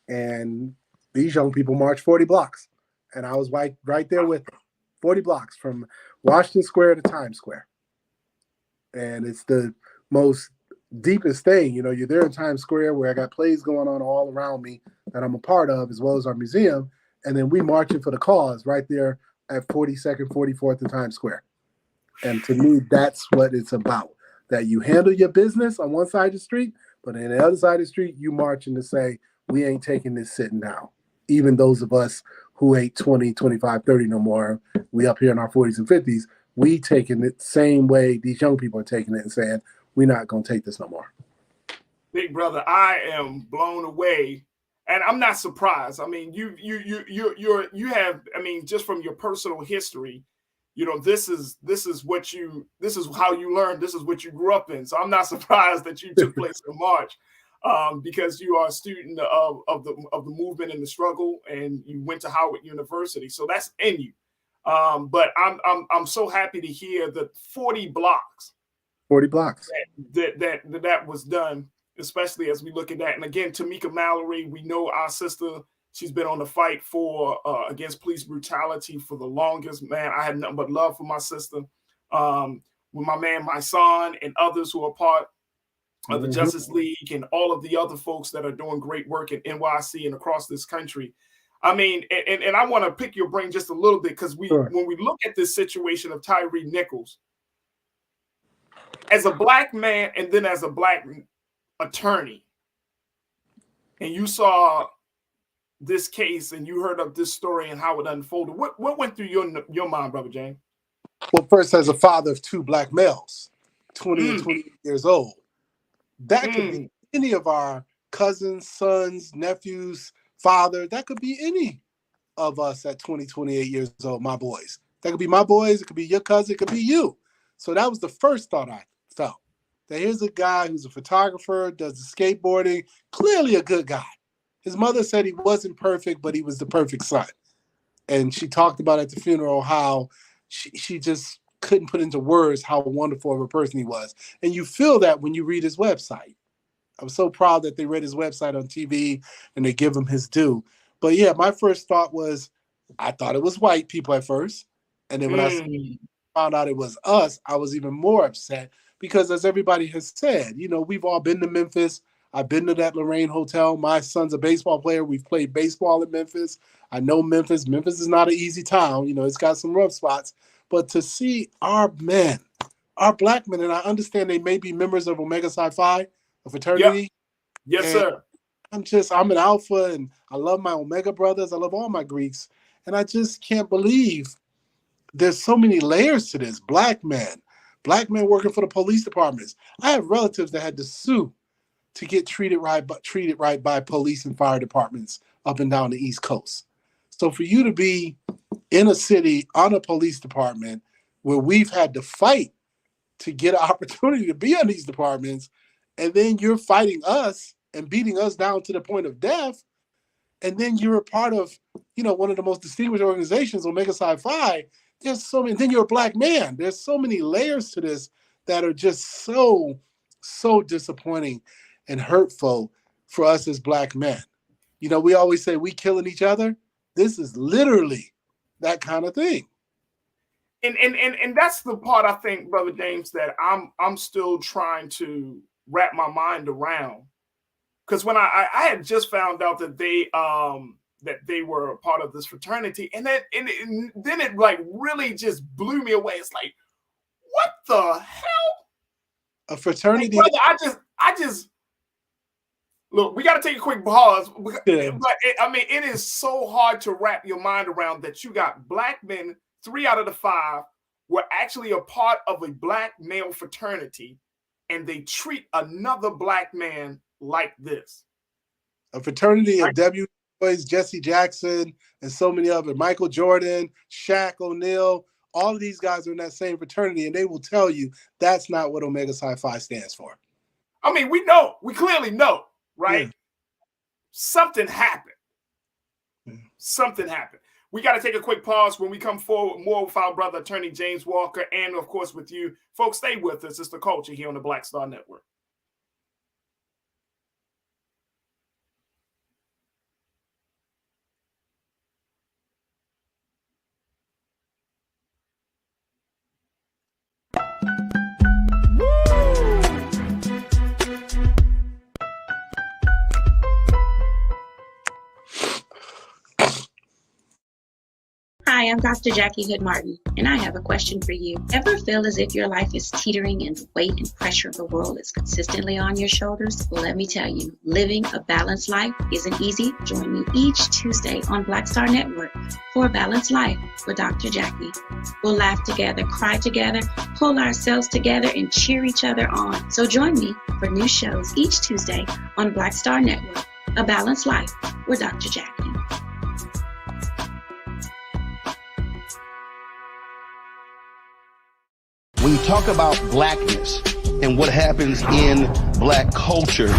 and these young people marched 40 blocks. And I was right there with them, 40 blocks from Washington Square to Times Square. And it's the most deepest thing. You know, you're there in Times Square where I got plays going on all around me that I'm a part of, as well as our museum. And then we marching for the cause right there at 42nd, 44th and Times Square. And to me, that's what it's about. That you handle your business on one side of the street, but on the other side of the street, you marching to say, we ain't taking this sitting down. Even those of us who ain't 20, 25, 30 no more, we up here in our 40s and 50s, we taking it the same way these young people are taking it and saying, we're not going to take this no more. Big brother, I am blown away. And I'm not surprised. I mean, you have, I mean, just from your personal history, you know, this is how you learned, this is what you grew up in. So I'm not surprised that you took place in March, because you are a student of the movement and the struggle, and you went to Howard University. So that's in you. But I'm so happy to hear that 40 blocks. 40 blocks. That was done, especially as we look at that. And again, Tamika Mallory, we know our sister. She's been on the fight for against police brutality for the longest. Man, I had nothing but love for my sister. With my man, my son, and others who are part of the Justice League, and all of the other folks that are doing great work in NYC and across this country. I mean, and I want to pick your brain just a little bit, because when we look at this situation of Tyre Nichols, as a Black man and then as a Black attorney, and you saw this case and you heard of this story and how it unfolded, what went through your mind, Brother James? Well, first, as a father of 2 Black males, 20 and 28 years old, that could be any of our cousins, sons, nephews, father. That could be any of us at 20, 28 years old, my boys. That could be my boys. It could be your cousin. It could be you. So that was the first thought I felt. That here's a guy who's a photographer, does the skateboarding, clearly a good guy. His mother said he wasn't perfect, but he was the perfect son. And she talked about at the funeral how she just couldn't put into words how wonderful of a person he was. And you feel that when you read his website. I'm so proud that they read his website on TV and they give him his due. But yeah, my first thought was, I thought it was white people at first. And then when I found out it was us, I was even more upset because, as everybody has said, you know, we've all been to Memphis. I've been to that Lorraine Hotel. My son's a baseball player. We've played baseball in Memphis. I know Memphis. Memphis is not an easy town. You know, it's got some rough spots. But to see our men, our Black men, and I understand they may be members of Omega Psi Phi, a fraternity. Yep. Yes, sir. I'm an alpha, and I love my Omega brothers. I love all my Greeks. And I just can't believe there's so many layers to this. Black men working for the police departments. I have relatives that had to sue to get treated right by police and fire departments up and down the East Coast. So for you to be in a city on a police department where we've had to fight to get an opportunity to be in these departments, and then you're fighting us and beating us down to the point of death, and then you're a part of, one of the most distinguished organizations, Omega Psi Phi. There's so many. Then you're a black man. There's so many layers to this that are just so disappointing and hurtful for us as black men. We always say we killing each other. This is literally that kind of thing. And that's the part, I think, Brother James, that I'm still trying to wrap my mind around. Because when I had just found out that they were a part of this fraternity, and then it like really just blew me away. It's like, what the hell? A fraternity. Like, brother, I just look. We got to take a quick pause. Yeah. But it is so hard to wrap your mind around that you got black men. 3 out of the 5 were actually a part of a black male fraternity, and they treat another black man like this. A fraternity of W. Boys, Jesse Jackson, and so many other, Michael Jordan, Shaq O'Neal, all of these guys are in that same fraternity, and they will tell you that's not what Omega Psi Phi stands for. We clearly know, right? Yeah. Something happened. Something happened. We got to take a quick pause. When we come forward, more with our brother, Attorney James Walker, and of course with you. Folks, stay with us. It's The Culture here on the Black Star Network. Hi, I'm Dr. Jackie Hood Martin, and I have a question for you. Ever feel as if your life is teetering and the weight and pressure of the world is consistently on your shoulders? Well, let me tell you, living a balanced life isn't easy. Join me each Tuesday on Black Star Network for A Balanced Life with Dr. Jackie. We'll laugh together, cry together, pull ourselves together, and cheer each other on. So join me for new shows each Tuesday on Black Star Network, A Balanced Life with Dr. Jackie. When you talk about blackness and what happens in black culture,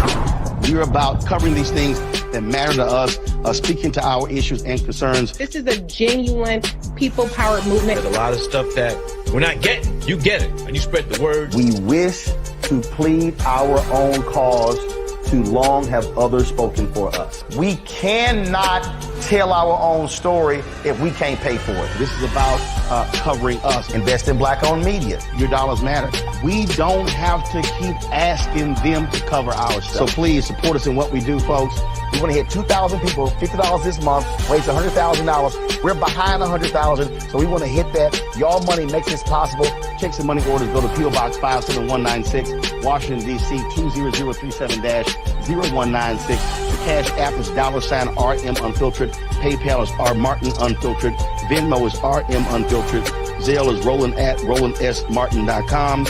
we're about covering these things that matter to us, speaking to our issues and concerns. This is a genuine people-powered movement. There's a lot of stuff that we're not getting. You get it, and you spread the word. We wish to plead our own cause. Too long have others spoken for us. We cannot tell our own story if we can't pay for it. This is about covering us. Invest in black-owned media. Your dollars matter. We don't have to keep asking them to cover our stuff. So please support us in what we do, folks. We want to hit 2,000 people, $50 this month, raise $100,000. We're behind $100,000, so we want to hit that. Y'all money makes this possible. Checks and money orders go to P.O. Box 57196, Washington, D.C. 20037-0196. The Cash App is $RM Unfiltered. PayPal is R Martin Unfiltered. Venmo is RM Unfiltered. Zelle is Roland@RolandSMartin.com.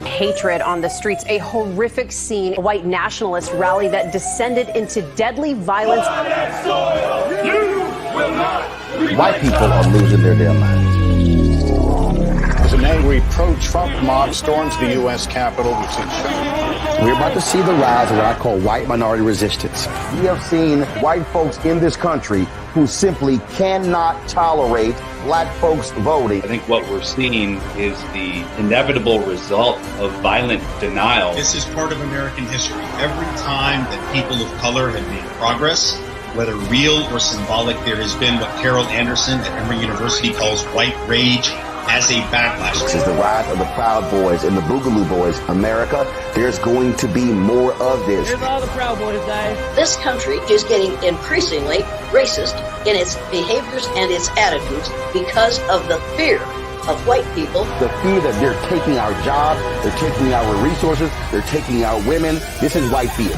Hatred on the streets, a horrific scene, a white nationalist rally that descended into deadly violence. White people are losing their damn minds. As an angry pro-Trump mob storms the U.S. Capitol, we've seen We're about to see the rise of what I call white minority resistance. We have seen white folks in this country who simply cannot tolerate black folks voting. I think what we're seeing is the inevitable result of violent denial. This is part of American history. Every time that people of color have made progress, whether real or symbolic, there has been what Carol Anderson at Emory University calls white rage as a backlash. This is the rise of the Proud Boys and the Boogaloo Boys. America, there's going to be more of this. Here's all the Proud Boys, guys. This country is getting increasingly racist in its behaviors and its attitudes because of the fear of white people. The fear that they're taking our jobs, they're taking our resources, they're taking our women. This is white fear.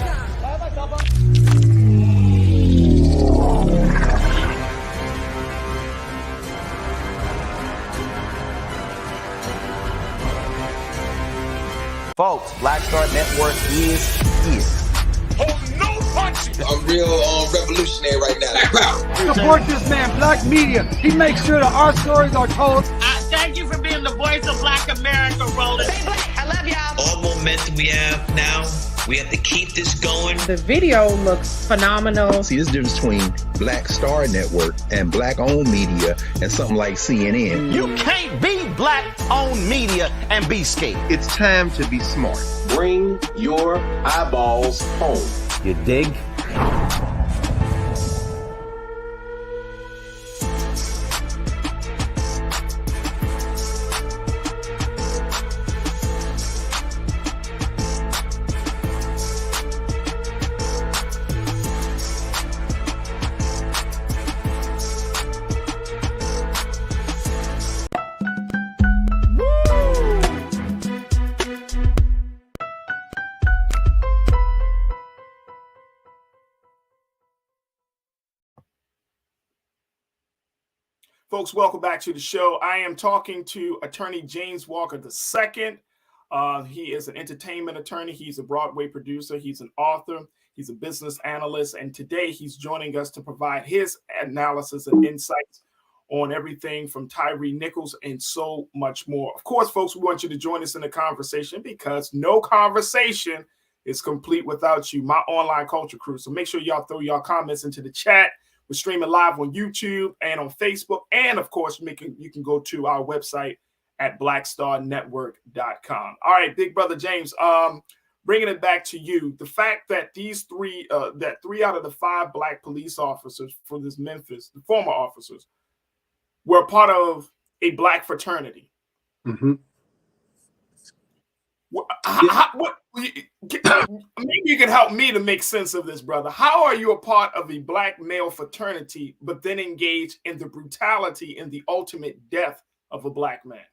Folks, Black Star Network is here. Hold no punches. I'm real revolutionary right now. Support this man, Black Media. He makes sure that our stories are told. Thank you for the voice of Black America rolling. I love y'all. All momentum we have now, we have to keep this going. The video looks phenomenal. See, this difference between Black Star Network and Black-owned media and something like CNN. You can't be Black-owned media and be scared. It's time to be smart. Bring your eyeballs home. You dig? Folks, welcome back to the show. I am talking to Attorney James Walker II. He is an entertainment attorney. He's a Broadway producer. He's an author. He's a business analyst. And today he's joining us to provide his analysis and insights on everything from Tyre Nichols and so much more. Of course, folks, we want you to join us in the conversation because no conversation is complete without you, my online culture crew. So make sure y'all throw y'all comments into the chat. We're streaming live on YouTube and on Facebook. And, of course, you can go to our website at blackstarnetwork.com. All right, Big Brother James, bringing it back to you. The fact that these three out of the 5 Black police officers for this Memphis, the former officers, were part of a Black fraternity. Mm-hmm. Maybe you can help me to make sense of this, brother. How are you a part of a Black male fraternity, but then engage in the brutality and the ultimate death of a Black man?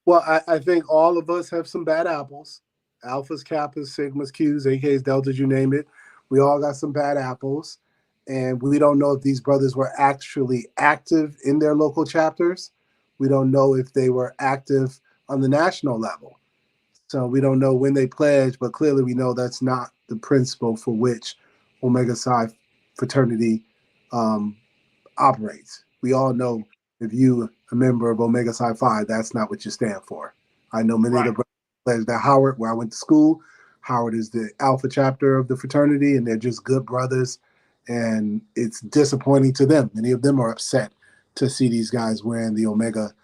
Well, I think all of us have some bad apples. Alphas, Kappas, Sigmas, Qs, AKs, Deltas, you name it. We all got some bad apples. And we don't know if these brothers were actually active in their local chapters. We don't know if they were active on the national level. So we don't know when they pledged, but clearly we know that's not the principle for which Omega Psi fraternity operates. We all know if you a member of Omega Psi Phi, that's not what you stand for. I know many of the brothers pledged at Howard, where I went to school. Howard is the Alpha chapter of the fraternity, and they're just good brothers. And it's disappointing to them. Many of them are upset to see these guys wearing the Omega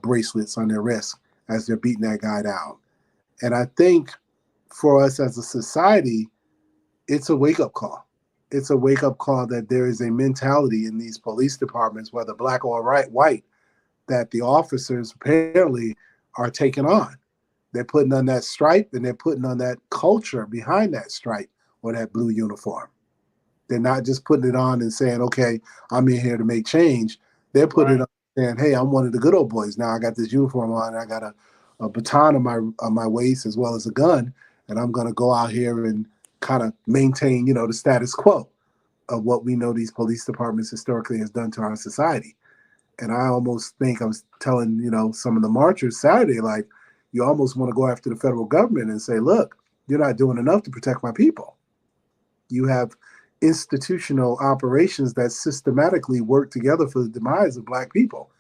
bracelets on their wrists as they're beating that guy down. And I think for us as a society, it's a wake-up call. It's a wake-up call that there is a mentality in these police departments, whether Black or white, that the officers apparently are taking on. They're putting on that stripe and they're putting on that culture behind that stripe or that blue uniform. They're not just putting it on and saying, okay, I'm in here to make change. They're putting it on and saying, hey, I'm one of the good old boys. Now I got this uniform on and I got a baton on my waist as well as a gun, and I'm going to go out here and kind of maintain, the status quo of what we know these police departments historically has done to our society. And I almost think I was telling, some of the marchers Saturday, like, you almost want to go after the federal government and say, look, you're not doing enough to protect my people. You have institutional operations that systematically work together for the demise of Black people.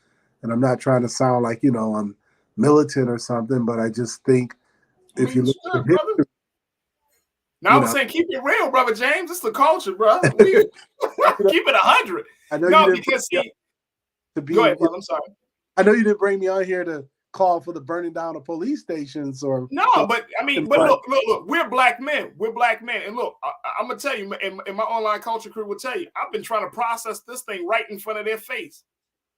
And I'm not trying to sound like, I'm militant or something, but I just think if you look at history, now I'm saying keep it real, brother James. It's the culture, bro. Keep it 100. I know no, you didn't because go ahead, brother. I'm sorry. I know you didn't bring me on here to call for the burning down of police stations or but look, we're Black men. We're Black men, and look, I'm gonna tell you, and my online culture crew will tell you, I've been trying to process this thing right in front of their face.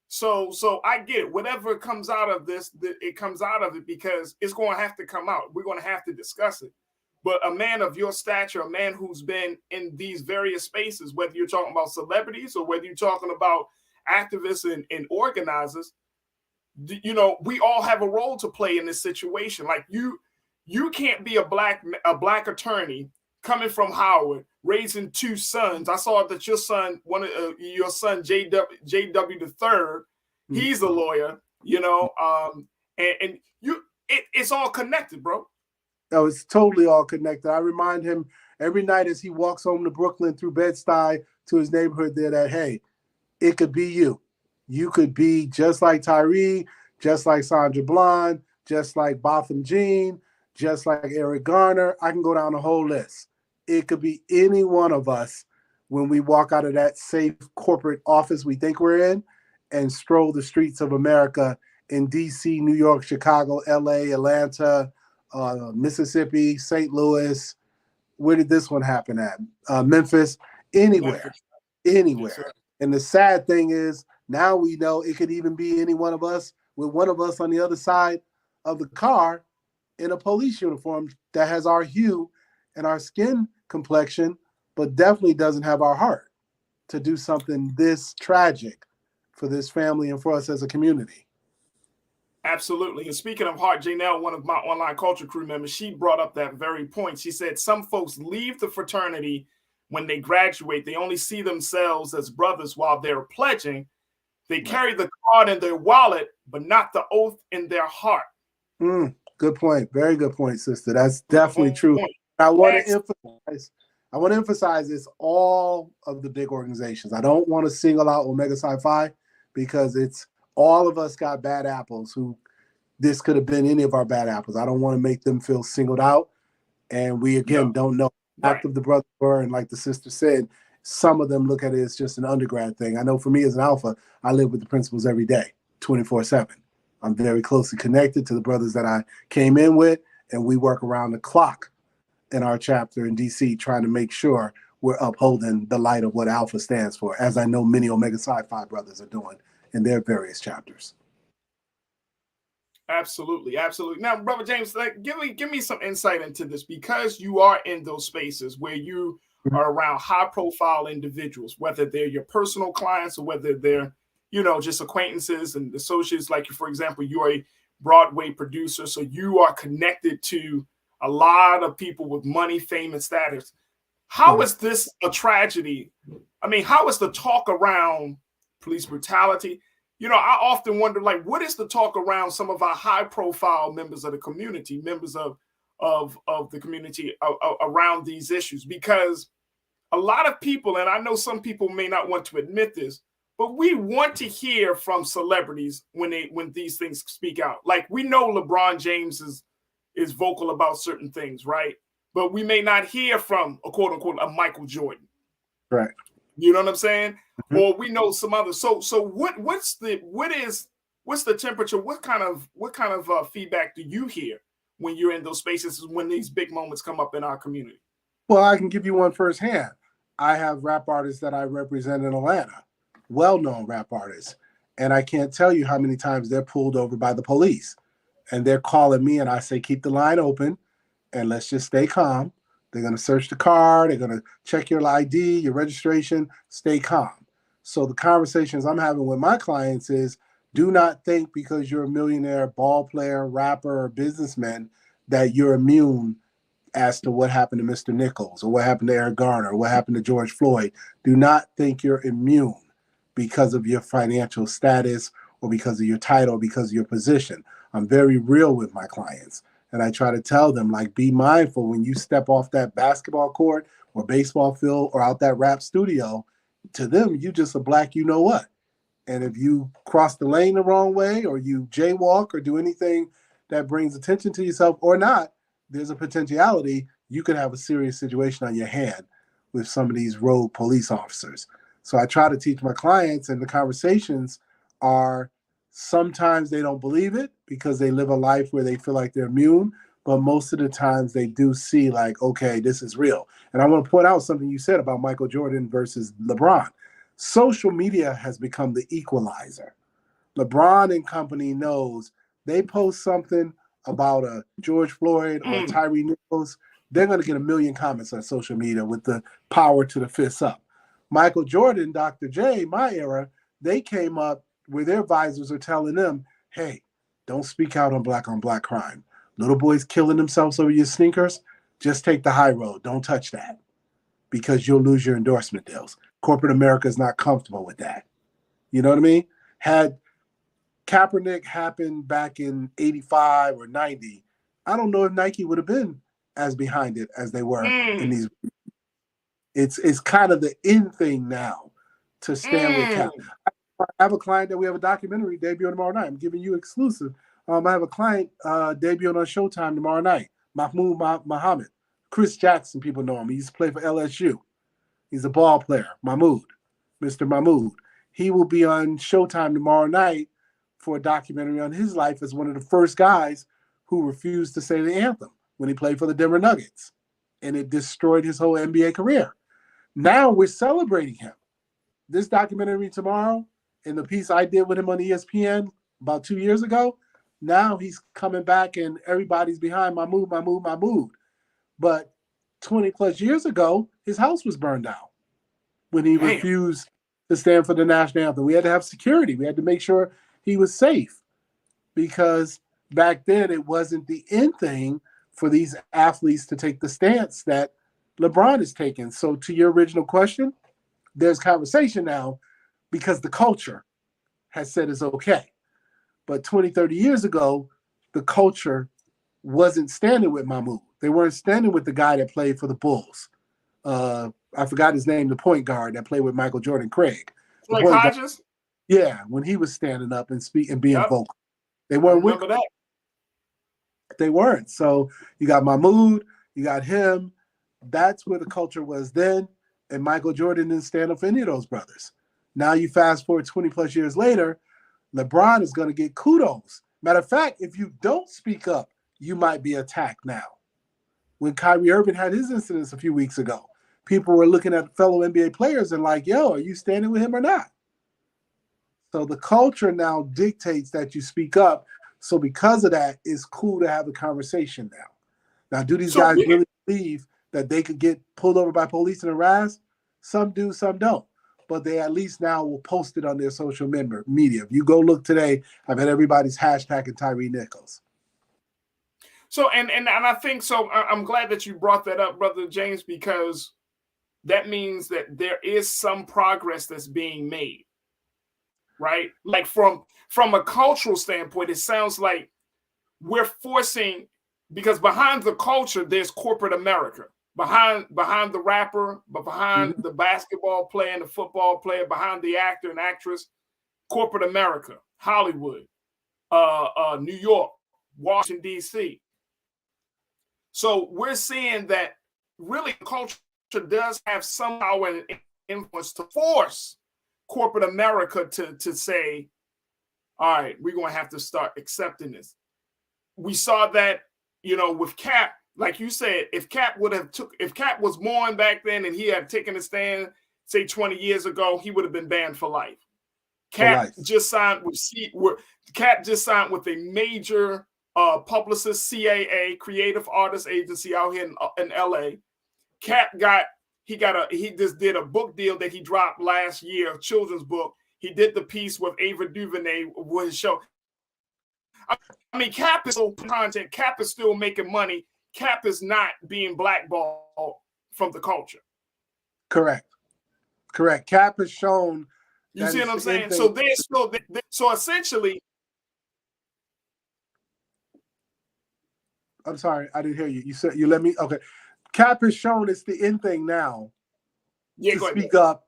So I get it. Whatever comes out of this, it comes out of it because it's going to have to come out. We're going to have to discuss it. But a man of your stature, a man who's been in these various spaces, whether you're talking about celebrities or whether you're talking about activists and organizers, we all have a role to play in this situation. Like you can't be a black attorney coming from Howard, raising 2 sons. I saw that your son, your son, JW the third, he's a lawyer, it's all connected, bro. No, it's totally all connected. I remind him every night as he walks home to Brooklyn through Bed-Stuy to his neighborhood there that, hey, it could be you. You could be just like Tyre, just like Sandra Bland, just like Botham Jean, just like Eric Garner. I can go down the whole list. It could be any one of us when we walk out of that safe corporate office we think we're in and stroll the streets of America in D.C., New York, Chicago, L.A., Atlanta, Mississippi, St. Louis. Where did this one happen at? Memphis, anywhere. Yes, and the sad thing is now we know it could even be any one of us with one of us on the other side of the car in a police uniform that has our hue and our skin complexion, but definitely doesn't have our heart to do something this tragic for this family and for us as a community. Absolutely. And speaking of heart, Janelle, one of my online culture crew members, she brought up that very point. She said some folks leave the fraternity when they graduate. They only see themselves as brothers while they're pledging. They carry the card in their wallet, but not the oath in their heart. Good point. Very good point, sister. That's definitely true. I want to emphasize this all of the big organizations. I don't want to single out Omega Psi Phi because it's all of us got bad apples who this could have been any of our bad apples. I don't want to make them feel singled out. And we, again, don't know the act of the brothers were. And like the sister said, some of them look at it as just an undergrad thing. I know for me as an alpha, I live with the principals every day, 24/7. I'm very closely connected to the brothers that I came in with, and we work around the clock in our chapter in DC trying to make sure we're upholding the light of what alpha stands for, as I know many Omega Psi Phi brothers are doing in their various chapters. Absolutely, absolutely. Now, Brother James, give me some insight into this, because you are in those spaces where you are around high-profile individuals, whether they're your personal clients or whether they're, just acquaintances and associates. Like, for example, you're a Broadway producer, so you are connected to a lot of people with money, fame, and status. How is this a tragedy? I mean, how is the talk around police brutality? I often wonder, what is the talk around some of our high-profile members of the community, members of the community around these issues? Because a lot of people, and I know some people may not want to admit this, but we want to hear from celebrities when these things speak out. Like, we know LeBron James is vocal about certain things, right? But we may not hear from a quote unquote a Michael Jordan. Right. You know what I'm saying? Mm-hmm. Or we know some others. So what's the temperature? What kind of feedback do you hear when you're in those spaces when these big moments come up in our community? Well, I can give you one firsthand. I have rap artists that I represent in Atlanta, well-known rap artists, and I can't tell you how many times they're pulled over by the police, and they're calling me, and I say, keep the line open, and let's just stay calm. They're going to search the car. They're going to check your ID, your registration. Stay calm. So the conversations I'm having with my clients is, do not think because you're a millionaire, ball player, rapper, or businessman that you're immune as to what happened to Mr. Nichols or what happened to Eric Garner or what happened to George Floyd. Do not think you're immune because of your financial status or because of your title or because of your position. I'm very real with my clients. And I try to tell them, be mindful when you step off that basketball court or baseball field or out that rap studio. To them, you just a black you-know-what. And if you cross the lane the wrong way or you jaywalk or do anything that brings attention to yourself or not, there's a potentiality you could have a serious situation on your hand with some of these rogue police officers. So I try to teach my clients, and the conversations are, sometimes they don't believe it because they live a life where they feel like they're immune, but most of the times they do see okay, this is real. And I want to point out something you said about Michael Jordan versus LeBron. Social media has become the equalizer. LeBron and company knows they post something about a George Floyd or Tyre Nichols, they're going to get 1 million comments on social media with the power to the fists up. Michael Jordan, Dr. J, my era, they came up where their advisors are telling them, hey, don't speak out on black crime. Little boys killing themselves over your sneakers, just take the high road. Don't touch that because you'll lose your endorsement deals. Corporate America is not comfortable with that. You know what I mean? Had Kaepernick happened back in 85 or 90, I don't know if Nike would have been as behind it as they were in these. It's kind of the in thing now to stand with Kaepernick. I have a client that we have a documentary debuting tomorrow night. I'm giving you exclusive. I have a client debuting on Showtime tomorrow night. Mahmoud Muhammad. Chris Jackson, people know him. He used to play for LSU. He's a ball player. Mr. Mahmoud. He will be on Showtime tomorrow night for a documentary on his life as one of the first guys who refused to say the anthem when he played for the Denver Nuggets. And it destroyed his whole NBA career. Now we're celebrating him. This documentary tomorrow and the piece I did with him on ESPN about 2 years ago, now he's coming back and everybody's behind Mahmoud. But 20 plus years ago, his house was burned down when he refused to stand for the national anthem. We had to have security. We had to make sure he was safe because back then it wasn't the in thing for these athletes to take the stance that LeBron is taking. So to your original question, there's conversation now because the culture has said it's okay. But 20, 30 years ago, the culture wasn't standing with Mahmoud. They weren't standing with the guy that played for the Bulls. I forgot his name, the point guard that played with Michael Jordan, Craig. Like Hodges? Yeah, when he was standing up and being vocal. They weren't with that. They weren't. So you got Mahmoud, you got him. That's where the culture was then. And Michael Jordan didn't stand up for any of those brothers. Now you fast forward 20 plus years later, LeBron is going to get kudos. Matter of fact, if you don't speak up, you might be attacked now. When Kyrie Irving had his incidents a few weeks ago, people were looking at fellow NBA players and like, yo, are you standing with him or not? So the culture now dictates that you speak up. So because of that, it's cool to have a conversation now. Now, do these guys really believe that they could get pulled over by police and harassed? Some do, some don't. But they at least now will post it on their social media. If you go look today, I've had everybody's hashtagging Tyre Nichols. So, and I think so. I'm glad that you brought that up, Brother James, because that means that there is some progress that's being made, right? Like from a cultural standpoint, it sounds like we're forcing, because behind the culture, there's corporate America. Behind the rapper, but behind the basketball player and the football player, behind the actor and actress, corporate America, Hollywood, New York, Washington, D.C. So we're seeing that really culture does have some power and influence to force corporate America to say, all right, we're going to have to start accepting this. We saw that, with Cap. Like you said, if Cap was born back then and he had taken a stand, say 20 years ago, he would have been banned for life. Cap just signed with a major publicist, CAA, Creative Artists Agency out here in LA. Cap he just did a book deal that he dropped last year, a children's book. He did the piece with Ava DuVernay with his show. I mean, Cap is still content. Cap is still making money. Cap is not being blackballed from the culture. Correct. Cap has shown. You see what I'm saying? So they're still. So essentially. I'm sorry, I didn't hear you. You said you let me. Okay. Cap has shown it's the in thing now. Yeah, to speak up.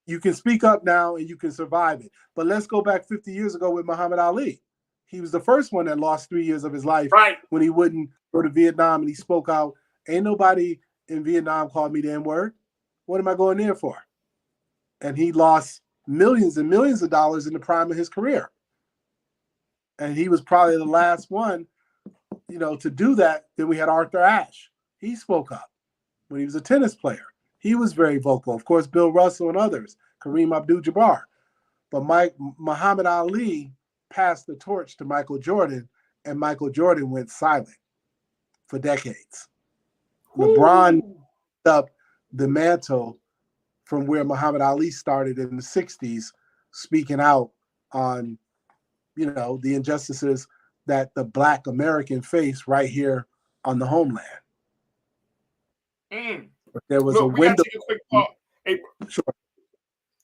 You can speak up now and you can survive it. But let's go back 50 years ago with Muhammad Ali. He was the first one that lost 3 years of his life when he wouldn't go to Vietnam and he spoke out. Ain't nobody in Vietnam called me the N-word. What am I going there for? And he lost millions and millions of dollars in the prime of his career. And he was probably the last one, to do that. Then we had Arthur Ashe. He spoke up when he was a tennis player. He was very vocal. Of course, Bill Russell and others, Kareem Abdul-Jabbar. But Muhammad Ali passed the torch to Michael Jordan, and Michael Jordan went silent for decades. LeBron picked up the mantle from where Muhammad Ali started in the 60s, speaking out on, the injustices that the Black American face right here on the homeland. But there was a window. We gotta take a quick pause. Hey, sure.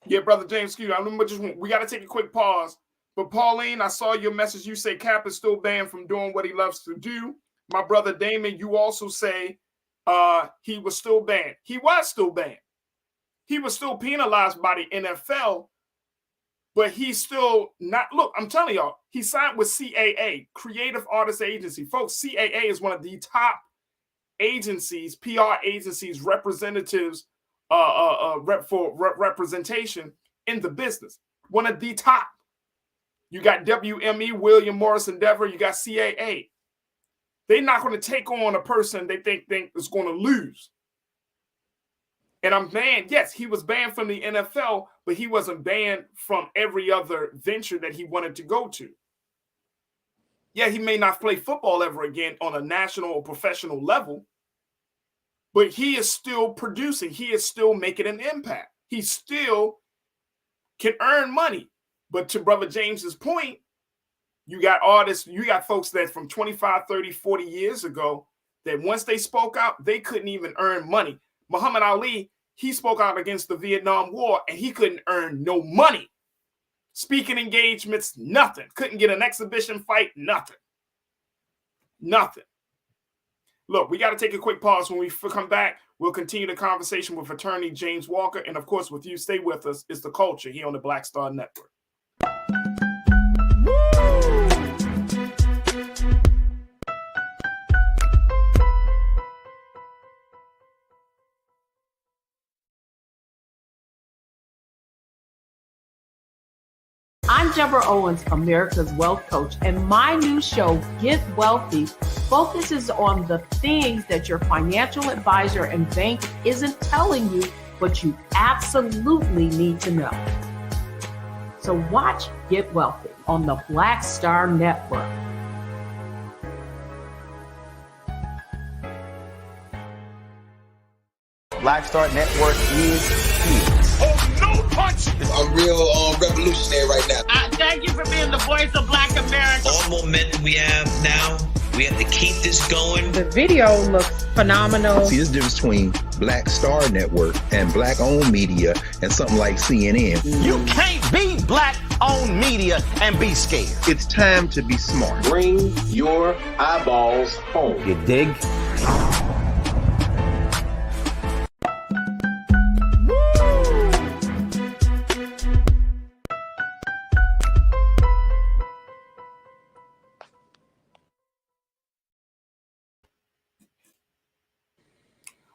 Yeah, Brother James, excuse me. We got to take a quick pause. But Pauline, I saw your message. You say Cap is still banned from doing what he loves to do. My brother Damon, you also say he was still banned. He was still banned. He was still penalized by the NFL but he's still not. Look, I'm telling y'all, he signed with CAA, Creative Artists Agency. Folks, CAA is one of the top agencies, PR agencies, representatives representation in the business. One of the top. You got WME, William Morris Endeavor. You got CAA. They're not going to take on a person they think is going to lose. And I'm banned. Yes, he was banned from the NFL, but he wasn't banned from every other venture that he wanted to go to. Yeah, he may not play football ever again on a national or professional level, but he is still producing. He is still making an impact. He still can earn money. But to Brother James's point, you got artists, you got folks that from 25, 30, 40 years ago, that once they spoke out, they couldn't even earn money. Muhammad Ali, he spoke out against the Vietnam War and he couldn't earn no money. Speaking engagements, nothing. Couldn't get an exhibition fight, nothing. Nothing. Look, we got to take a quick pause. When we come back, we'll continue the conversation with Attorney James Walker. And of course, with you, stay with us. It's The Culture here on the Black Star Network. I'm Deborah Owens, America's Wealth Coach, and my new show, Get Wealthy, focuses on the things that your financial advisor and bank isn't telling you, but you absolutely need to know. So watch Get Wealthy on the Black Star Network. Black Star Network is here. Oh, no punch! I'm real revolutionary right now. Thank you for being the voice of Black America. All momentum we have now, we have to keep this going. The video looks phenomenal. See, there's a difference between Black Star Network and black-owned media and something like CNN. You can't be black-owned media and be scared. It's time to be smart. Bring your eyeballs home. You dig?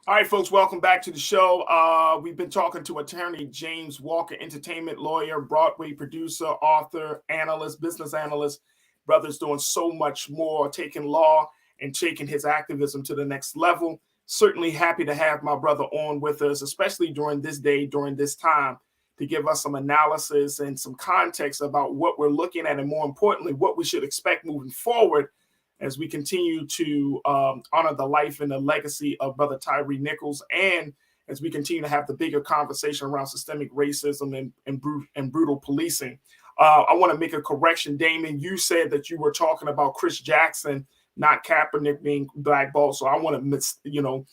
All right, folks, welcome back to the show. We've been talking to Attorney James Walker, entertainment lawyer, Broadway producer, author, analyst, business analyst. Brother's doing so much more, taking law and taking his activism to the next level. Certainly happy to have my brother on with us, especially during this day, during this time, to give us some analysis and some context about what we're looking at, and more importantly, what we should expect moving forward as we continue to honor the life and the legacy of Brother Tyre Nichols, and as we continue to have the bigger conversation around systemic racism and brutal policing. I want to make a correction, Damon. You said that you were talking about Chris Jackson, not Kaepernick, being blackballed. So I want to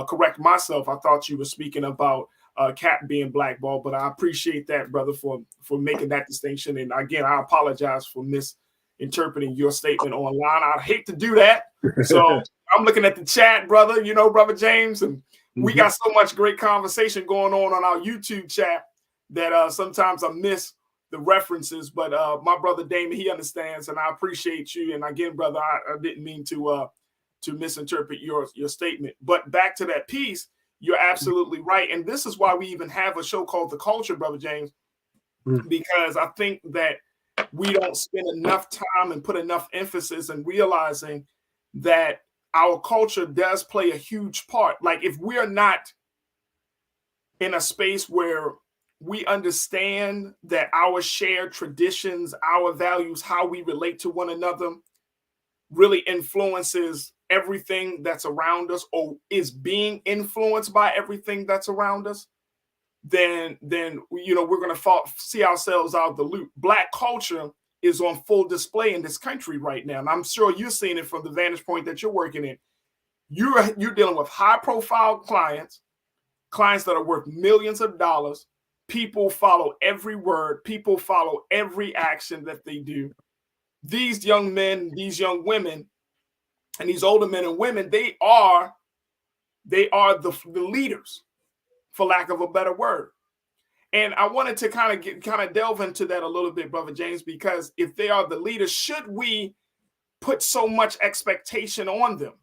correct myself. I thought you were speaking about Cap being blackballed, but I appreciate that, brother, for making that distinction. And again, I apologize for misinterpreting your statement online. I'd hate to do that. So I'm looking at the chat, brother, Brother James, and we got so much great conversation going on our YouTube chat that sometimes I miss the references, but my brother Damon, he understands, and I appreciate you. And again, brother, I didn't mean to misinterpret your statement. But back to that piece, you're absolutely right. And this is why we even have a show called The Culture, Brother James, because I think that we don't spend enough time and put enough emphasis in realizing that our culture does play a huge part. Like, if we're not in a space where we understand that our shared traditions, our values, how we relate to one another really influences everything that's around us, or is being influenced by everything that's around us, then we're going to see ourselves out of the loop. Black culture is on full display in this country right now, and I'm sure you're seeing it from the vantage point that you're working in. You're dealing with high-profile clients that are worth millions of dollars. People follow every word. People follow every action that they do. These young men, these young women, and these older men and women, they are the leaders, for lack of a better word. And I wanted to kind of delve into that a little bit, Brother James, because if they are the leaders, should we put so much expectation on them?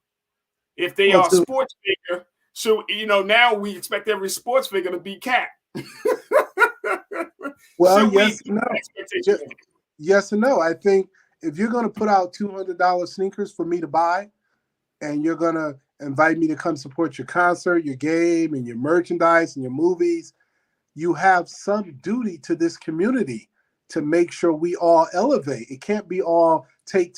If they are a sports figure, so now we expect every sports figure to be Cat. Well, yes and no. Yes and no. I think if you're going to put out $200 sneakers for me to buy, and you're going to invite me to come support your concert, your game, and your merchandise and your movies, you have some duty to this community to make sure we all elevate. It can't be all take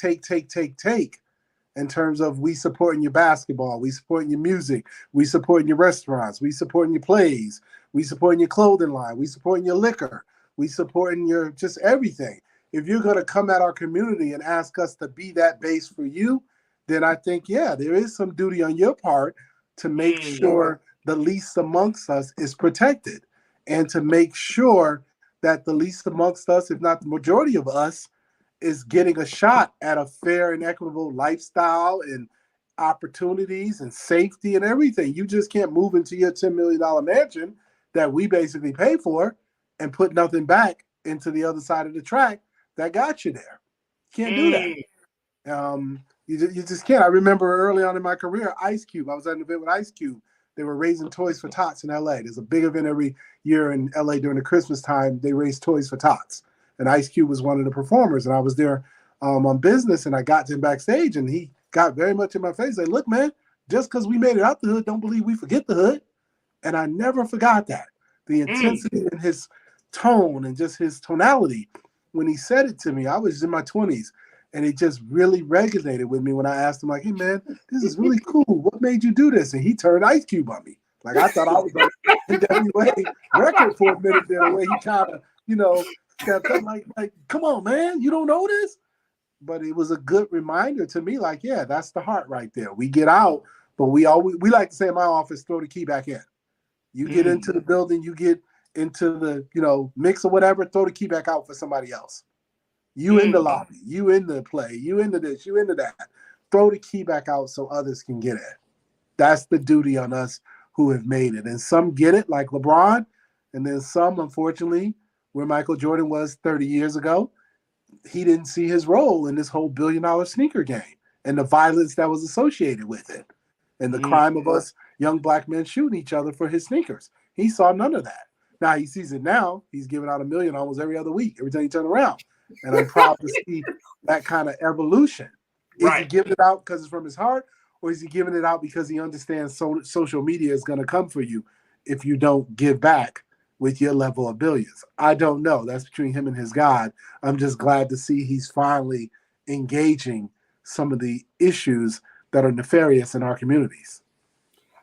in terms of we supporting your basketball, we supporting your music, we supporting your restaurants, we supporting your plays, we supporting your clothing line, we supporting your liquor, we supporting your just everything. If you're going to come at our community and ask us to be that base for you, then I think, yeah, there is some duty on your part to make sure the least amongst us is protected, and to make sure that the least amongst us, if not the majority of us, is getting a shot at a fair and equitable lifestyle and opportunities and safety and everything. You just can't move into your $10 million mansion that we basically pay for and put nothing back into the other side of the track that got you there. You can't do that. You just can't. I remember early on in my career, Ice Cube. I was at an event with Ice Cube. They were raising toys for tots in LA. There's a big event every year in LA during the Christmas time. They raise toys for tots. And Ice Cube was one of the performers. And I was there on business, and I got to him backstage, and he got very much in my face. Like, look, man, just because we made it out the hood, don't believe we forget the hood. And I never forgot that. The intensity in his tone and just his tonality. When he said it to me, I was in my 20s. And it just really resonated with me when I asked him, like, hey, man, this is really cool. What made you do this? And he turned Ice Cube on me. Like, I thought I was on NWA record for a minute there, the way he kind of, kept like, come on, man, you don't know this? But it was a good reminder to me, like, yeah, that's the heart right there. We get out, but we like to say in my office, throw the key back in. You get into the building, you get into the, mix or whatever, throw the key back out for somebody else. You in the lobby, you in the play, you into this, you into that. Throw the key back out so others can get it. That's the duty on us who have made it. And some get it, like LeBron, and then some, unfortunately, where Michael Jordan was 30 years ago, he didn't see his role in this whole billion-dollar sneaker game and the violence that was associated with it and the crime of us young black men shooting each other for his sneakers. He saw none of that. Now he sees it now. He's giving out $1 million almost every other week, every time he turns around. And I'm proud to see that kind of evolution. Is he giving it out because it's from his heart, or is he giving it out because he understands social media is going to come for you if you don't give back with your level of billions? I don't know. That's between him and his God. I'm just glad to see he's finally engaging some of the issues that are nefarious in our communities.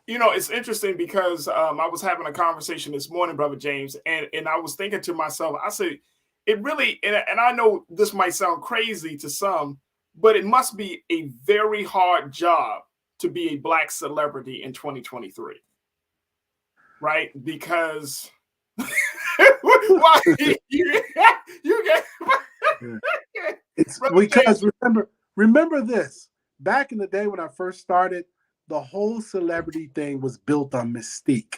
It's interesting because I was having a conversation this morning, Brother James, and I was thinking to myself, I said, it really, and I know this might sound crazy to some, but it must be a very hard job to be a black celebrity in 2023, right? Because why you get it's because remember this. Back in the day when I first started, the whole celebrity thing was built on mystique.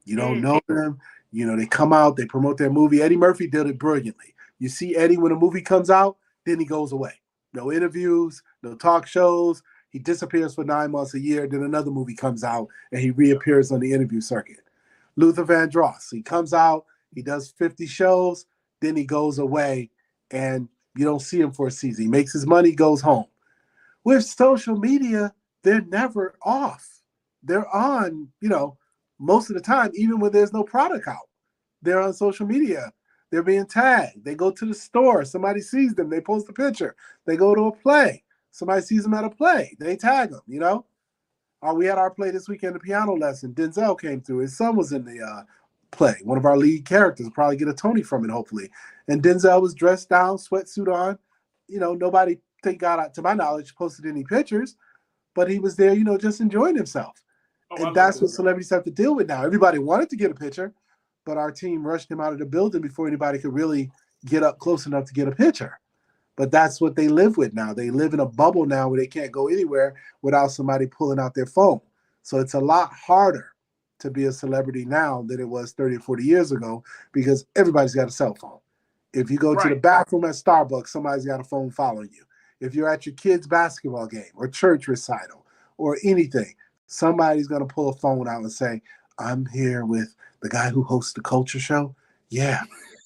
You don't know them. They come out, they promote their movie. Eddie Murphy did it brilliantly. You see Eddie when a movie comes out, then he goes away. No interviews, no talk shows. He disappears for 9 months, a year. Then another movie comes out, and he reappears on the interview circuit. Luther Vandross, he comes out, he does 50 shows, then he goes away, and you don't see him for a season. He makes his money, goes home. With social media, they're never off. They're on, most of the time, even when there's no product out. They're on social media. They're being tagged. They go to the store. Somebody sees them. They post a picture. They go to a play. Somebody sees them at a play. They tag them, We had our play this weekend, the piano lesson. Denzel came through. His son was in the play. One of our lead characters. Will probably get a Tony from it, hopefully. And Denzel was dressed down, sweatsuit on. Nobody, thank God, to my knowledge, posted any pictures. But he was there, just enjoying himself. And that's what celebrities have to deal with now. Everybody wanted to get a picture, but our team rushed him out of the building before anybody could really get up close enough to get a picture. But that's what they live with now. They live in a bubble now where they can't go anywhere without somebody pulling out their phone. So it's a lot harder to be a celebrity now than it was 30 or 40 years ago because everybody's got a cell phone. If you go to the bathroom at Starbucks, somebody's got a phone following you. If you're at your kid's basketball game or church recital or anything, somebody's going to pull a phone out and say, I'm here with the guy who hosts the culture show. Yeah.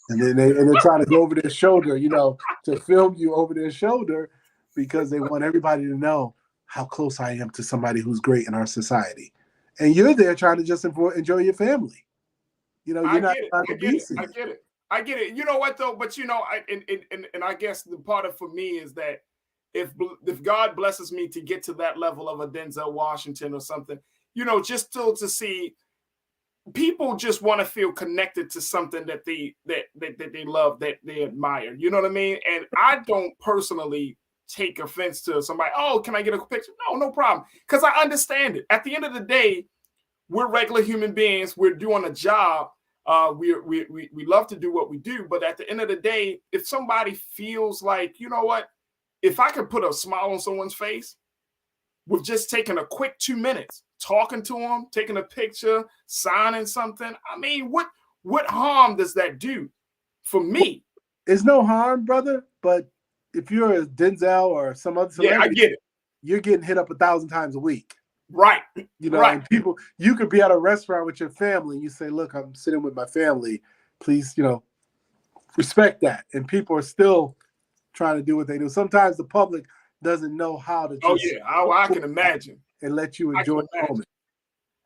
And then they're trying to go over their shoulder, to film you over their shoulder because they want everybody to know how close I am to somebody who's great in our society. And you're there trying to just enjoy your family. You're not trying to be seen. I get it. You know what though? But and I guess the part of for me is that if God blesses me to get to that level of a Denzel Washington or something, just still to see people just want to feel connected to something that they love, that they admire. You know what I mean? And I don't personally take offense to somebody. Oh, can I get a picture? No problem. Because I understand it. At the end of the day, we're regular human beings. We're doing a job. We love to do what we do. But at the end of the day, if somebody feels like, you know what, if I could put a smile on someone's face with just taking a quick 2 minutes, talking to them, taking a picture, signing something, I mean, what harm does that do for me? It's no harm, brother. But if you're a Denzel or some other celebrity, I get it. You're getting hit up 1,000 times a week. Right. And people, you could be at a restaurant with your family and you say, look, I'm sitting with my family. Please, respect that. And people are still trying to do what they do. Sometimes the public doesn't know how to I can imagine. And let you enjoy the moment.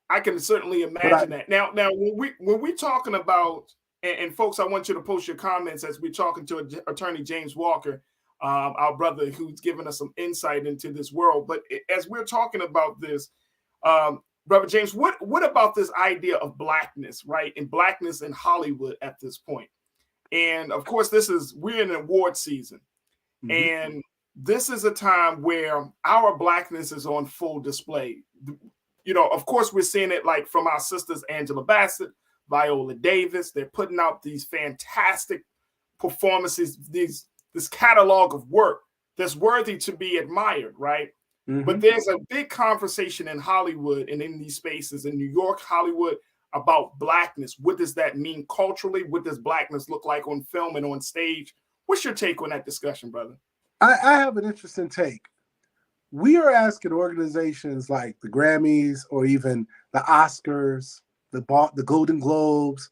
I can certainly imagine that. Now when we're talking about, and folks, I want you to post your comments as we're talking to Attorney James Walker, our brother who's given us some insight into this world. But as we're talking about this, Brother James, what about this idea of blackness, right? And blackness in Hollywood at this point. And of course, we're in an award season. Mm-hmm. And this is a time where our blackness is on full display. Of course, we're seeing it like from our sisters, Angela Bassett, Viola Davis. They're putting out these fantastic performances, this catalog of work that's worthy to be admired, right? Mm-hmm. But there's a big conversation in Hollywood and in these spaces in New York, Hollywood, about blackness. What does that mean culturally? What does blackness look like on film and on stage? What's your take on that discussion, brother? I have an interesting take. We are asking organizations like the Grammys or even the Oscars, the Golden Globes,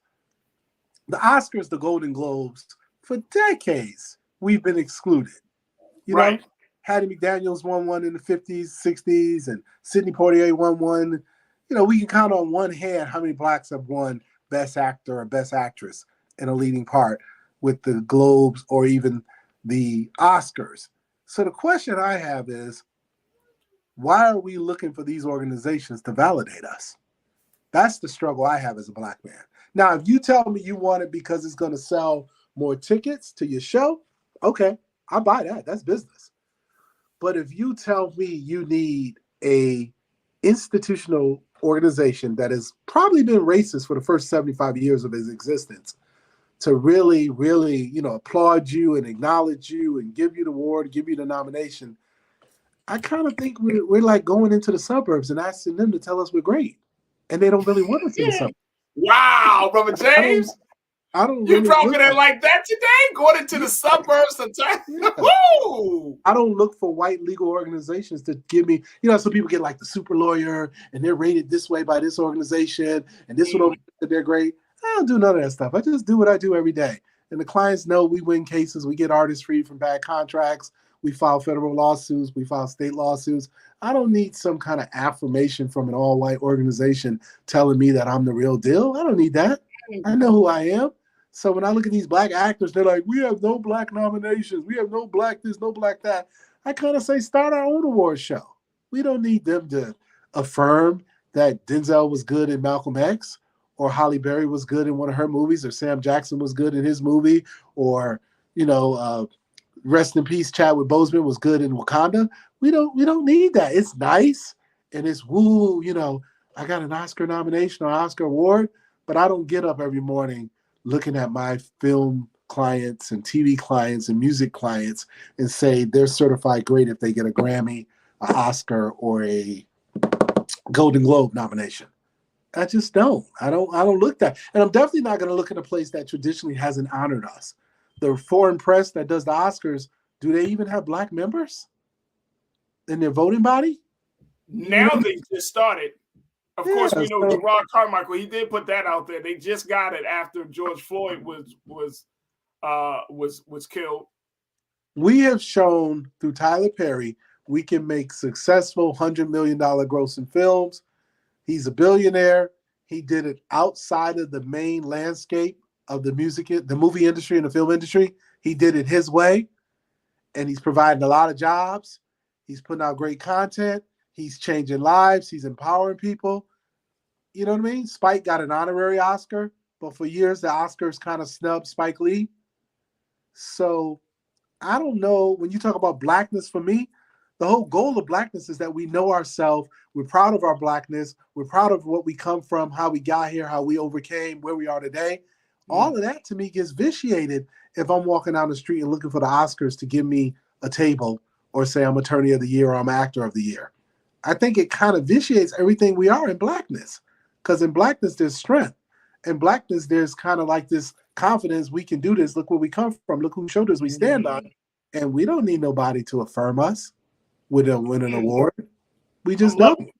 the Oscars, the Golden Globes, for decades, we've been excluded. You know, Hattie McDaniels won one in the 50s, 60s, and Sidney Poitier won one. We can count on one hand how many blacks have won Best Actor or Best Actress in a leading part with the Globes or even the Oscars. So the question I have is, why are we looking for these organizations to validate us? That's the struggle I have as a black man. Now, if you tell me you want it because it's going to sell more tickets to your show, okay, I'll buy that. That's business. But if you tell me you need a institutional organization that has probably been racist for the first 75 years of its existence to really, really, applaud you and acknowledge you and give you the award, give you the nomination, I kind of think we're like going into the suburbs and asking them to tell us we're great. And they don't really want us in the suburbs. Wow, Brother James. I don't you really dropping it like that today? Going into the suburbs and I don't look for white legal organizations to give me, some people get like the super lawyer and they're rated this way by this organization and this one they're great. I don't do none of that stuff. I just do what I do every day. And the clients know we win cases. We get artists free from bad contracts. We file federal lawsuits. We file state lawsuits. I don't need some kind of affirmation from an all-white organization telling me that I'm the real deal. I don't need that. I know who I am. So when I look at these black actors, they're like, we have no black nominations. We have no black this, no black that. I kind of say, start our own award show. We don't need them to affirm that Denzel was good in Malcolm X, or Halle Berry was good in one of her movies, or Sam Jackson was good in his movie, or, rest in peace, Chadwick Boseman was good in Wakanda. We don't need that. It's nice and it's woo, I got an Oscar nomination or Oscar award, but I don't get up every morning looking at my film clients and TV clients and music clients and say they're certified great if they get a Grammy, an Oscar, or a Golden Globe nomination. I just don't. I don't look that. And I'm definitely not going to look at a place that traditionally hasn't honored us. The foreign press that does the Oscars, do they even have black members in their voting body? Now they just started. Of course, we know so, Gerard Carmichael. He did put that out there. They just got it after George Floyd was killed. We have shown through Tyler Perry we can make successful $100 million grossing films. He's a billionaire. He did it outside of the main landscape of the movie industry and the film industry. He did it his way, and he's providing a lot of jobs. He's putting out great content. He's changing lives. He's empowering people. You know what I mean? Spike got an honorary Oscar, but for years the Oscars kind of snubbed Spike Lee. So I don't know. When you talk about blackness, for me, the whole goal of blackness is that we know ourselves. We're proud of our blackness. We're proud of what we come from, how we got here, how we overcame, where we are today. All of that to me gets vitiated if I'm walking down the street and looking for the Oscars to give me a table or say I'm Attorney of the Year or I'm Actor of the Year. I think it kind of vitiates everything we are in blackness, because in blackness there's strength. In blackness there's kind of like this confidence, we can do this. Look where we come from. Look whose shoulders we stand on. And we don't need nobody to affirm us with an award. We just don't.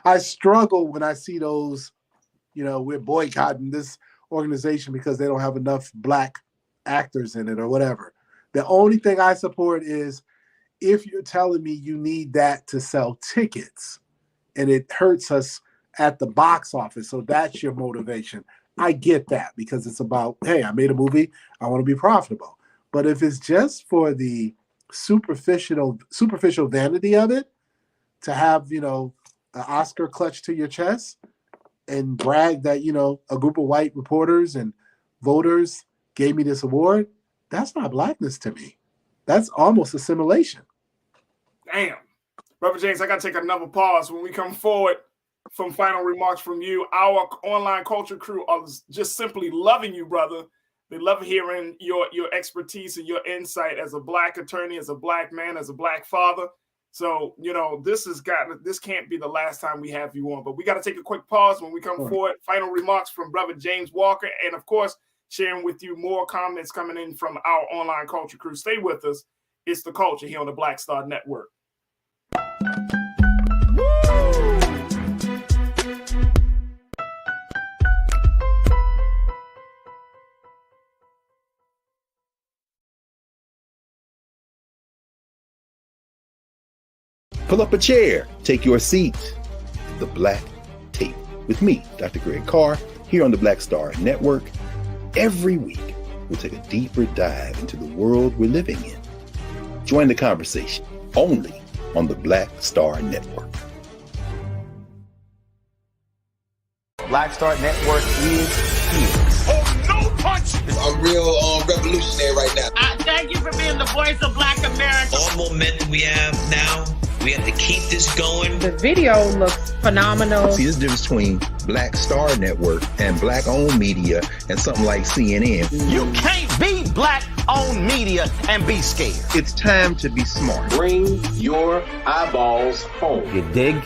I struggle when I see those, we're boycotting this organization because they don't have enough black actors in it or whatever. The only thing I support is if you're telling me you need that to sell tickets and it hurts us at the box office, so that's your motivation. I get that, because it's about, hey, I made a movie, I want to be profitable. But if it's just for the superficial vanity of it, to have, an Oscar clutch to your chest and brag that, a group of white reporters and voters gave me this award, that's not blackness to me. That's almost assimilation. Damn. Reverend James, I got to take another pause. When we come forward from final remarks from you, our online culture crew are just simply loving you, brother. They love hearing your expertise and your insight as a black attorney, as a black man, as a black father. So, this can't be the last time we have you on. But we got to take a quick pause. When we come forward, final remarks from Brother James Walker, and of course, sharing with you more comments coming in from our online culture crew. Stay with us. It's The Culture here on the Black Star Network. Pull up a chair, take your seat. The Black Tape with me, Dr. Greg Carr, here on the Black Star Network. Every week, we'll take a deeper dive into the world we're living in. Join the conversation only on the Black Star Network. Black Star Network is here. Oh, no punch! I'm real revolutionary right now. Thank you for being the voice of Black America. All momentum we have now, we have to keep this going. The video looks phenomenal. See, there's a difference between Black Star Network and black-owned media and something like CNN. You can't be black-owned media and be scared. It's time to be smart. Bring your eyeballs home. You dig?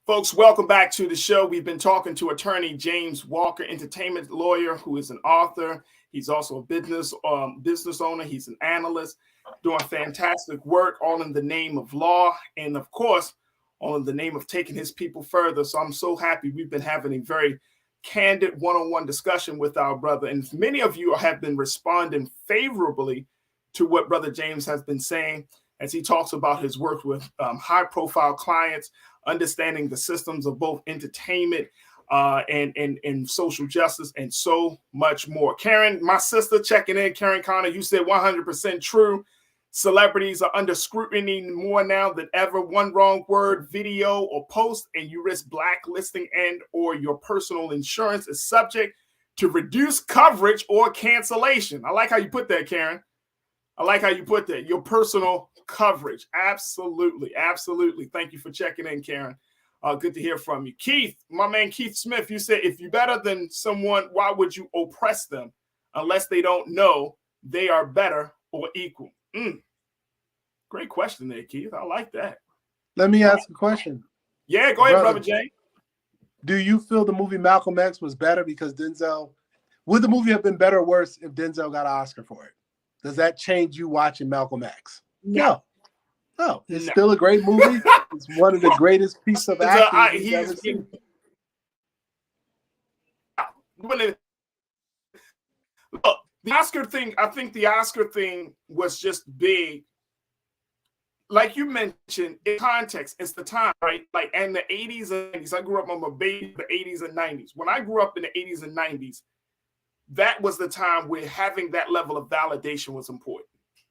Folks, welcome back to the show. We've been talking to Attorney James Walker, entertainment lawyer, who is an author. He's also a business owner. He's an analyst, doing fantastic work, all in the name of law, and of course, all in the name of taking his people further. So I'm so happy we've been having a very candid one-on-one discussion with our brother, and many of you have been responding favorably to what Brother James has been saying as he talks about his work with high-profile clients, understanding the systems of both entertainment and social justice, and so much more. Karen, my sister, checking in. Karen Connor, you said 100% true. Celebrities are under scrutiny more now than ever. One wrong word, video, or post, and you risk blacklisting and or your personal insurance is subject to reduced coverage or cancellation. I like how you put that, Karen. I like how you put that. Your personal coverage. Absolutely. Absolutely. Thank you for checking in, Karen. Good to hear from you. Keith, my man Keith Smith, you said, if you're better than someone, why would you oppress them unless they don't know they are better or equal? Great question there, Keith. I like that. Let me ask a question. Yeah, go ahead, Brother Jay. Do you feel the movie Malcolm X was better because Denzel? Would the movie have been better or worse if Denzel got an Oscar for it? Does that change you watching Malcolm X? No. It's still a great movie. It's one of the greatest pieces of acting we've ever seen. Look, the Oscar thing, I think the Oscar thing was just big. Like you mentioned, in context, it's the time, right? Like, and the 80s and 90s. I grew up, I'm a baby, the 80s and 90s. When I grew up in the 80s and 90s, that was the time where having that level of validation was important.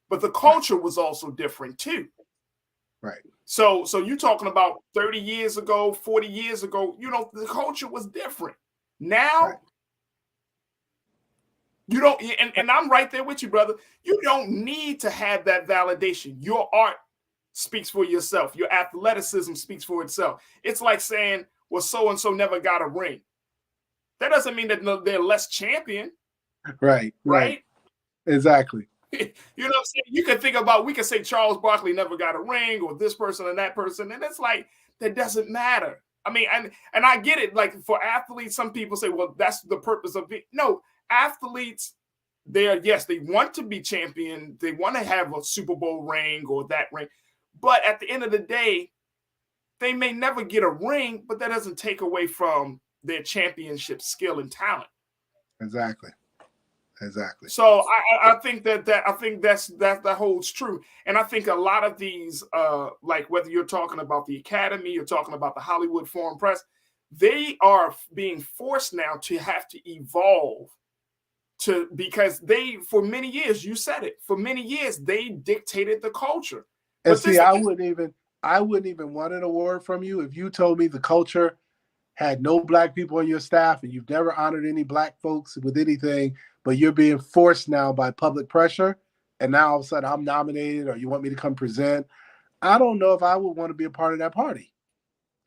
But the culture was also different too. Right. So you're talking about 30 years ago, 40 years ago, the culture was different. Now, you don't, and I'm right there with you, brother. You don't need to have that validation. Your art speaks for yourself. Your athleticism speaks for itself. It's like saying, well, so-and-so never got a ring. That doesn't mean that they're less champion. Right. Exactly. You know what I'm saying? You can think about, we can say Charles Barkley never got a ring, or this person and that person, and it's like, that doesn't matter. I mean, and I get it. Like, for athletes, some people say, well, that's the purpose of it. No, athletes, they want to be champion. They want to have a Super Bowl ring or that ring. But at the end of the day, they may never get a ring, but that doesn't take away from their championship skill and talent. Exactly. So I think that holds true. And I think a lot of these, like whether you're talking about the Academy, you're talking about the Hollywood Foreign Press, they are being forced now to have to evolve because they, for many years, you said it, for many years, they dictated the culture. And see, I wouldn't even want an award from you if you told me the culture had no black people on your staff and you've never honored any black folks with anything, but you're being forced now by public pressure, and now all of a sudden I'm nominated or you want me to come present. I don't know if I would want to be a part of that party.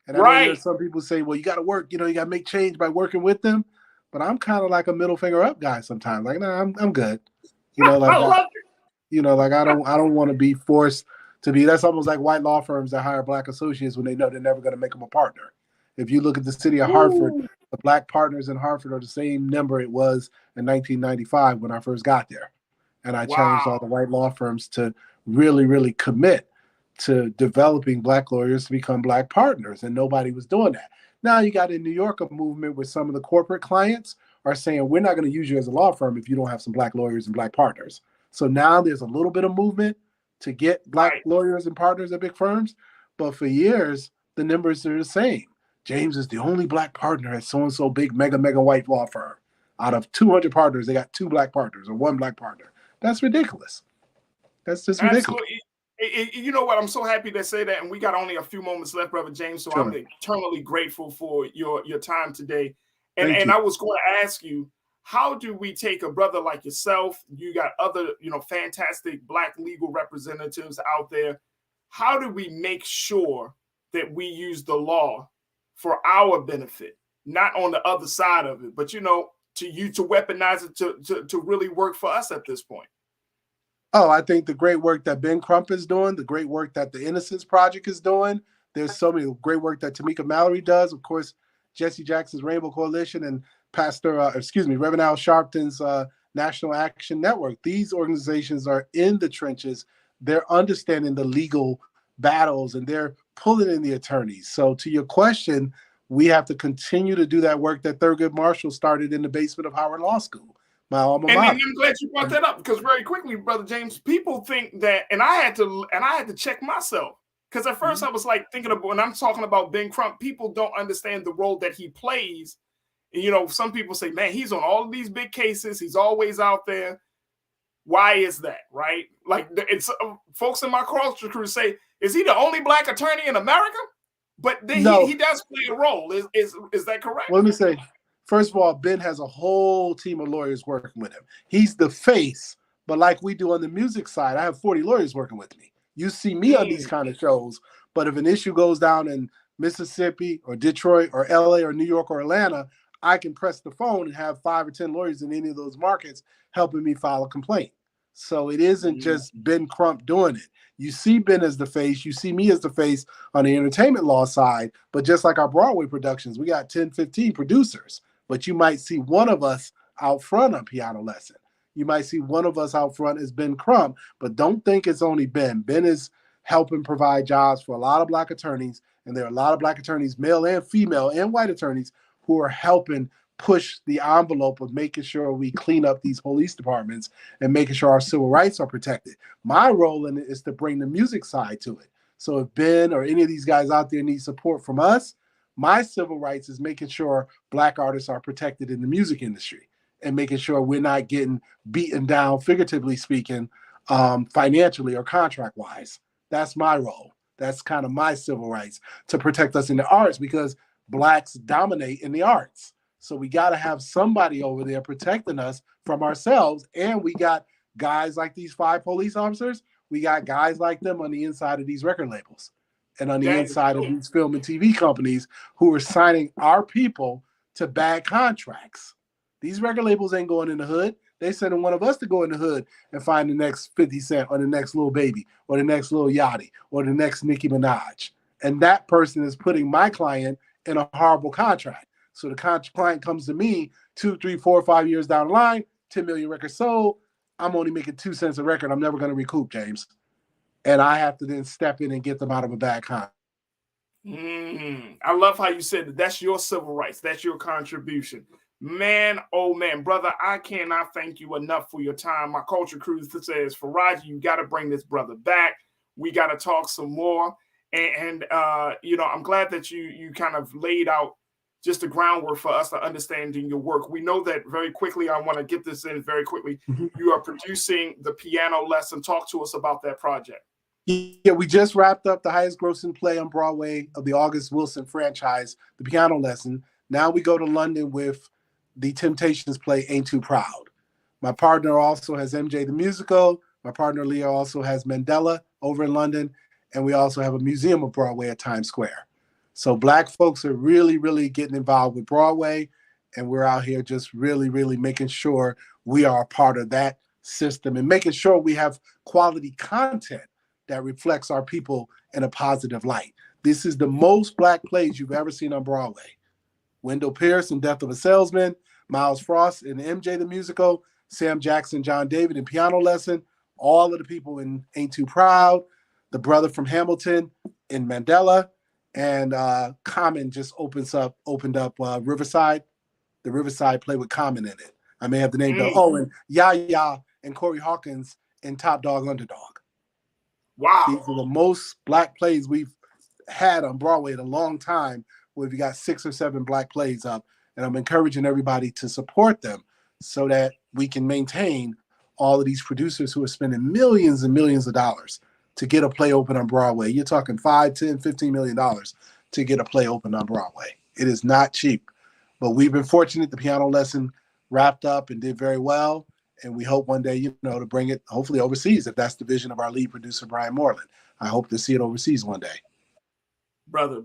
And I know there's some people say, well, you got to work, you got to make change by working with them. But I'm kind of like a middle finger up guy sometimes. Like, nah, I'm good. I love it. I don't want to be forced to be. That's almost like white law firms that hire black associates when they know they're never going to make them a partner. If you look at the city of Hartford, the black partners in Hartford are the same number it was in 1995 when I first got there. And I challenged all the white law firms to really, really commit to developing black lawyers to become black partners. And nobody was doing that. Now you got in New York a movement where some of the corporate clients are saying, we're not going to use you as a law firm if you don't have some black lawyers and black partners. So now there's a little bit of movement to get black lawyers and partners at big firms. But for years, the numbers are the same. James is the only black partner at so-and-so big mega white law firm. Out of 200 partners, they got 2 black partners or 1 black partner. That's ridiculous. That's just ridiculous. You know what? I'm so happy to say that. And we got only a few moments left, Brother James. So I'm eternally grateful for your time today. And I was going to ask you, how do we take a brother like yourself? You got other, fantastic black legal representatives out there. How do we make sure that we use the law for our benefit, not on the other side of it, but to weaponize it to really work for us at this point? Oh, I think the great work that Ben Crump is doing, the great work that the Innocence Project is doing. There's so many great work that Tamika Mallory does. Of course, Jesse Jackson's Rainbow Coalition and Reverend Sharpton's National Action Network. These organizations are in the trenches. They're understanding the legal battles and they're pulling in the attorneys. So to your question, we have to continue to do that work that Thurgood Marshall started in the basement of Howard Law School, my alma mater. And I'm glad you brought that up because very quickly, Brother James, people think that, and I had to check myself because at first I was like thinking about, when I'm talking about Ben Crump, people don't understand the role that he plays. And, some people say, man, he's on all of these big cases. He's always out there. Why is that, right? Like, it's folks in my culture crew say, is he the only black attorney in America? But then he does play a role. Is that correct? Well, let me say, first of all, Ben has a whole team of lawyers working with him. He's the face, but like we do on the music side, I have 40 lawyers working with me. You see me on these kind of shows, but if an issue goes down in Mississippi or Detroit or LA or New York or Atlanta, I can press the phone and have 5 or 10 lawyers in any of those markets helping me file a complaint. So it isn't just Ben Crump doing it. You see Ben as the face, you see me as the face on the entertainment law side, but just like our Broadway productions, we got 10, 15 producers, but you might see one of us out front on Piano Lesson. You might see one of us out front as Ben Crump, but don't think it's only Ben. Ben is helping provide jobs for a lot of Black attorneys, and there are a lot of Black attorneys, male and female and white attorneys, who are helping push the envelope of making sure we clean up these police departments and making sure our civil rights are protected. My role in it is to bring the music side to it. So if Ben or any of these guys out there need support from us, my civil rights is making sure Black artists are protected in the music industry and making sure we're not getting beaten down, figuratively speaking, financially or contract-wise. That's my role. That's kind of my civil rights, to protect us in the arts, because Blacks dominate in the arts. So we got to have somebody over there protecting us from ourselves. And we got guys like these 5 police officers. We got guys like them on the inside of these record labels and on the inside of these film and TV companies who are signing our people to bad contracts. These record labels ain't going in the hood. They sending one of us to go in the hood and find the next 50 Cent or the next Lil Baby or the next Lil Yachty or the next Nicki Minaj. And that person is putting my client in a horrible contract. So the client comes to me 2, 3, 4, 5 years down the line, 10 million records sold. I'm only making 2 cents a record. I'm never going to recoup, James. And I have to then step in and get them out of a bad contract. I love how you said that. That's your civil rights. That's your contribution. Man, oh man, brother, I cannot thank you enough for your time. My culture crew says, Farajii, you got to bring this brother back. We got to talk some more. And I'm glad that you kind of laid out just the groundwork for us to understanding your work. We know that very quickly. I want to get this in very quickly. You are producing the Piano Lesson. Talk to us about that project. Yeah, we just wrapped up the highest grossing play on Broadway of the August Wilson franchise, The Piano Lesson. Now we go to London with the Temptations play, Ain't Too Proud. My partner also has MJ the Musical. My partner Leah also has Mandela over in London. And we also have a museum of Broadway at Times Square. So Black folks are really, really getting involved with Broadway. And we're out here just really, really making sure we are a part of that system and making sure we have quality content that reflects our people in a positive light. This is the most Black plays you've ever seen on Broadway. Wendell Pierce in Death of a Salesman, Miles Frost in MJ the Musical, Sam Jackson, John David in Piano Lesson, all of the people in Ain't Too Proud, the brother from Hamilton in Mandela, and Common just opened up Riverside, the Riverside play with Common in it. I may have the name, and Yaya and Corey Hawkins in Top Dog Underdog. Wow. These are the most Black plays we've had on Broadway in a long time, where we got 6 or 7 Black plays up. And I'm encouraging everybody to support them so that we can maintain all of these producers who are spending millions and millions of dollars to get a play open on Broadway. You're talking $5, $10, $15 million to get a play open on Broadway. It is not cheap, but we've been fortunate. The Piano Lesson wrapped up and did very well. And we hope one day, to bring it hopefully overseas, if that's the vision of our lead producer, Brian Moreland. I hope to see it overseas one day. Brother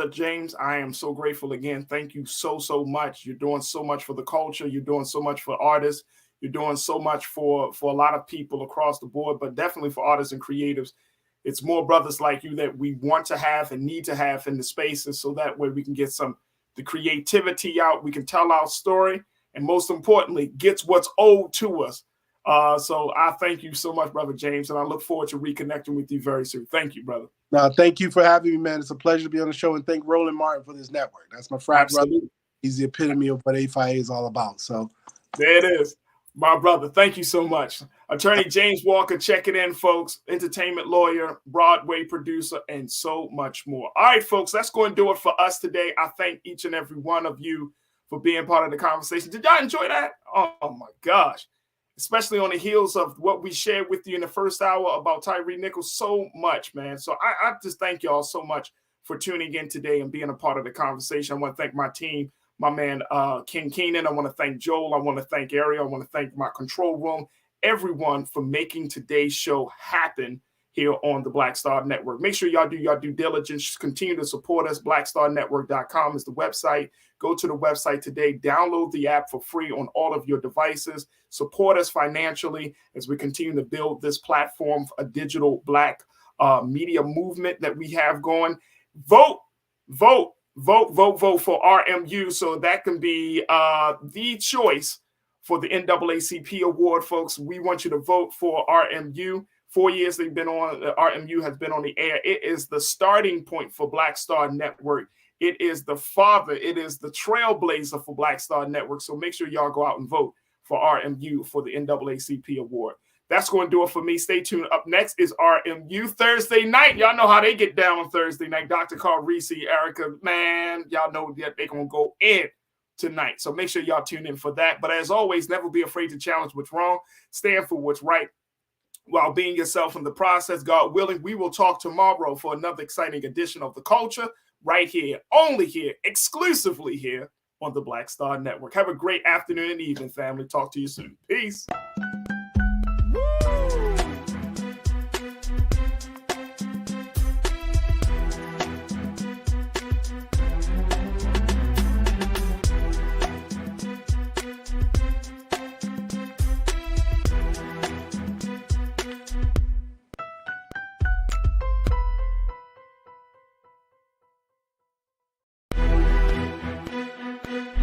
James, I am so grateful again. Thank you so much. You're doing so much for the culture. You're doing so much for artists. You're doing so much for a lot of people across the board, but definitely for artists and creatives. It's more brothers like you that we want to have and need to have in the spaces, so that way we can get the creativity out. We can tell our story, and most importantly, gets what's owed to us. So I thank you so much, Brother James, and I look forward to reconnecting with you very soon. Thank you, brother. No, thank you for having me, man. It's a pleasure to be on the show, and thank Roland Martin for this network. That's my frat brother. He's the epitome of what A5A is all about. So there it is, my brother. Thank you so much. Attorney James Walker, check it in, folks. Entertainment lawyer, Broadway producer, and so much more. All right, folks, that's going to do it for us today. I thank each and every one of you for being part of the conversation. Did y'all enjoy that? Oh my gosh. Especially on the heels of what we shared with you in the first hour about Tyre Nichols, so much, man. So I just thank y'all so much for tuning in today and being a part of the conversation. I want to thank my team, my man, King Keenan. I want to thank Joel. I want to thank Ariel. I want to thank my control room, everyone for making today's show happen here on the Black Star Network. Make sure y'all do your due diligence. Continue to support us. BlackStarNetwork.com is the website. Go to the website today. Download the app for free on all of your devices. Support us financially as we continue to build this platform for a digital Black media movement that we have going. Vote for RMU so that can be the choice for the NAACP award, folks. We want you to vote for RMU. 4 years they've been on, RMU has been on the air. It is the starting point for Black Star Network. It is the father. It is the trailblazer for Black Star Network. So make sure y'all go out and vote for RMU for the NAACP award. That's going to do it for me. Stay tuned. Up next is RMU Thursday night. Y'all know how they get down on Thursday night. Dr. Carl Reese, Erica, man, y'all know that they're going to go in tonight. So make sure y'all tune in for that. But as always, never be afraid to challenge what's wrong. Stand for what's right while being yourself in the process. God willing, we will talk tomorrow for another exciting edition of The Culture right here, only here, exclusively here on the Black Star Network. Have a great afternoon and evening, family. Talk to you soon. Peace.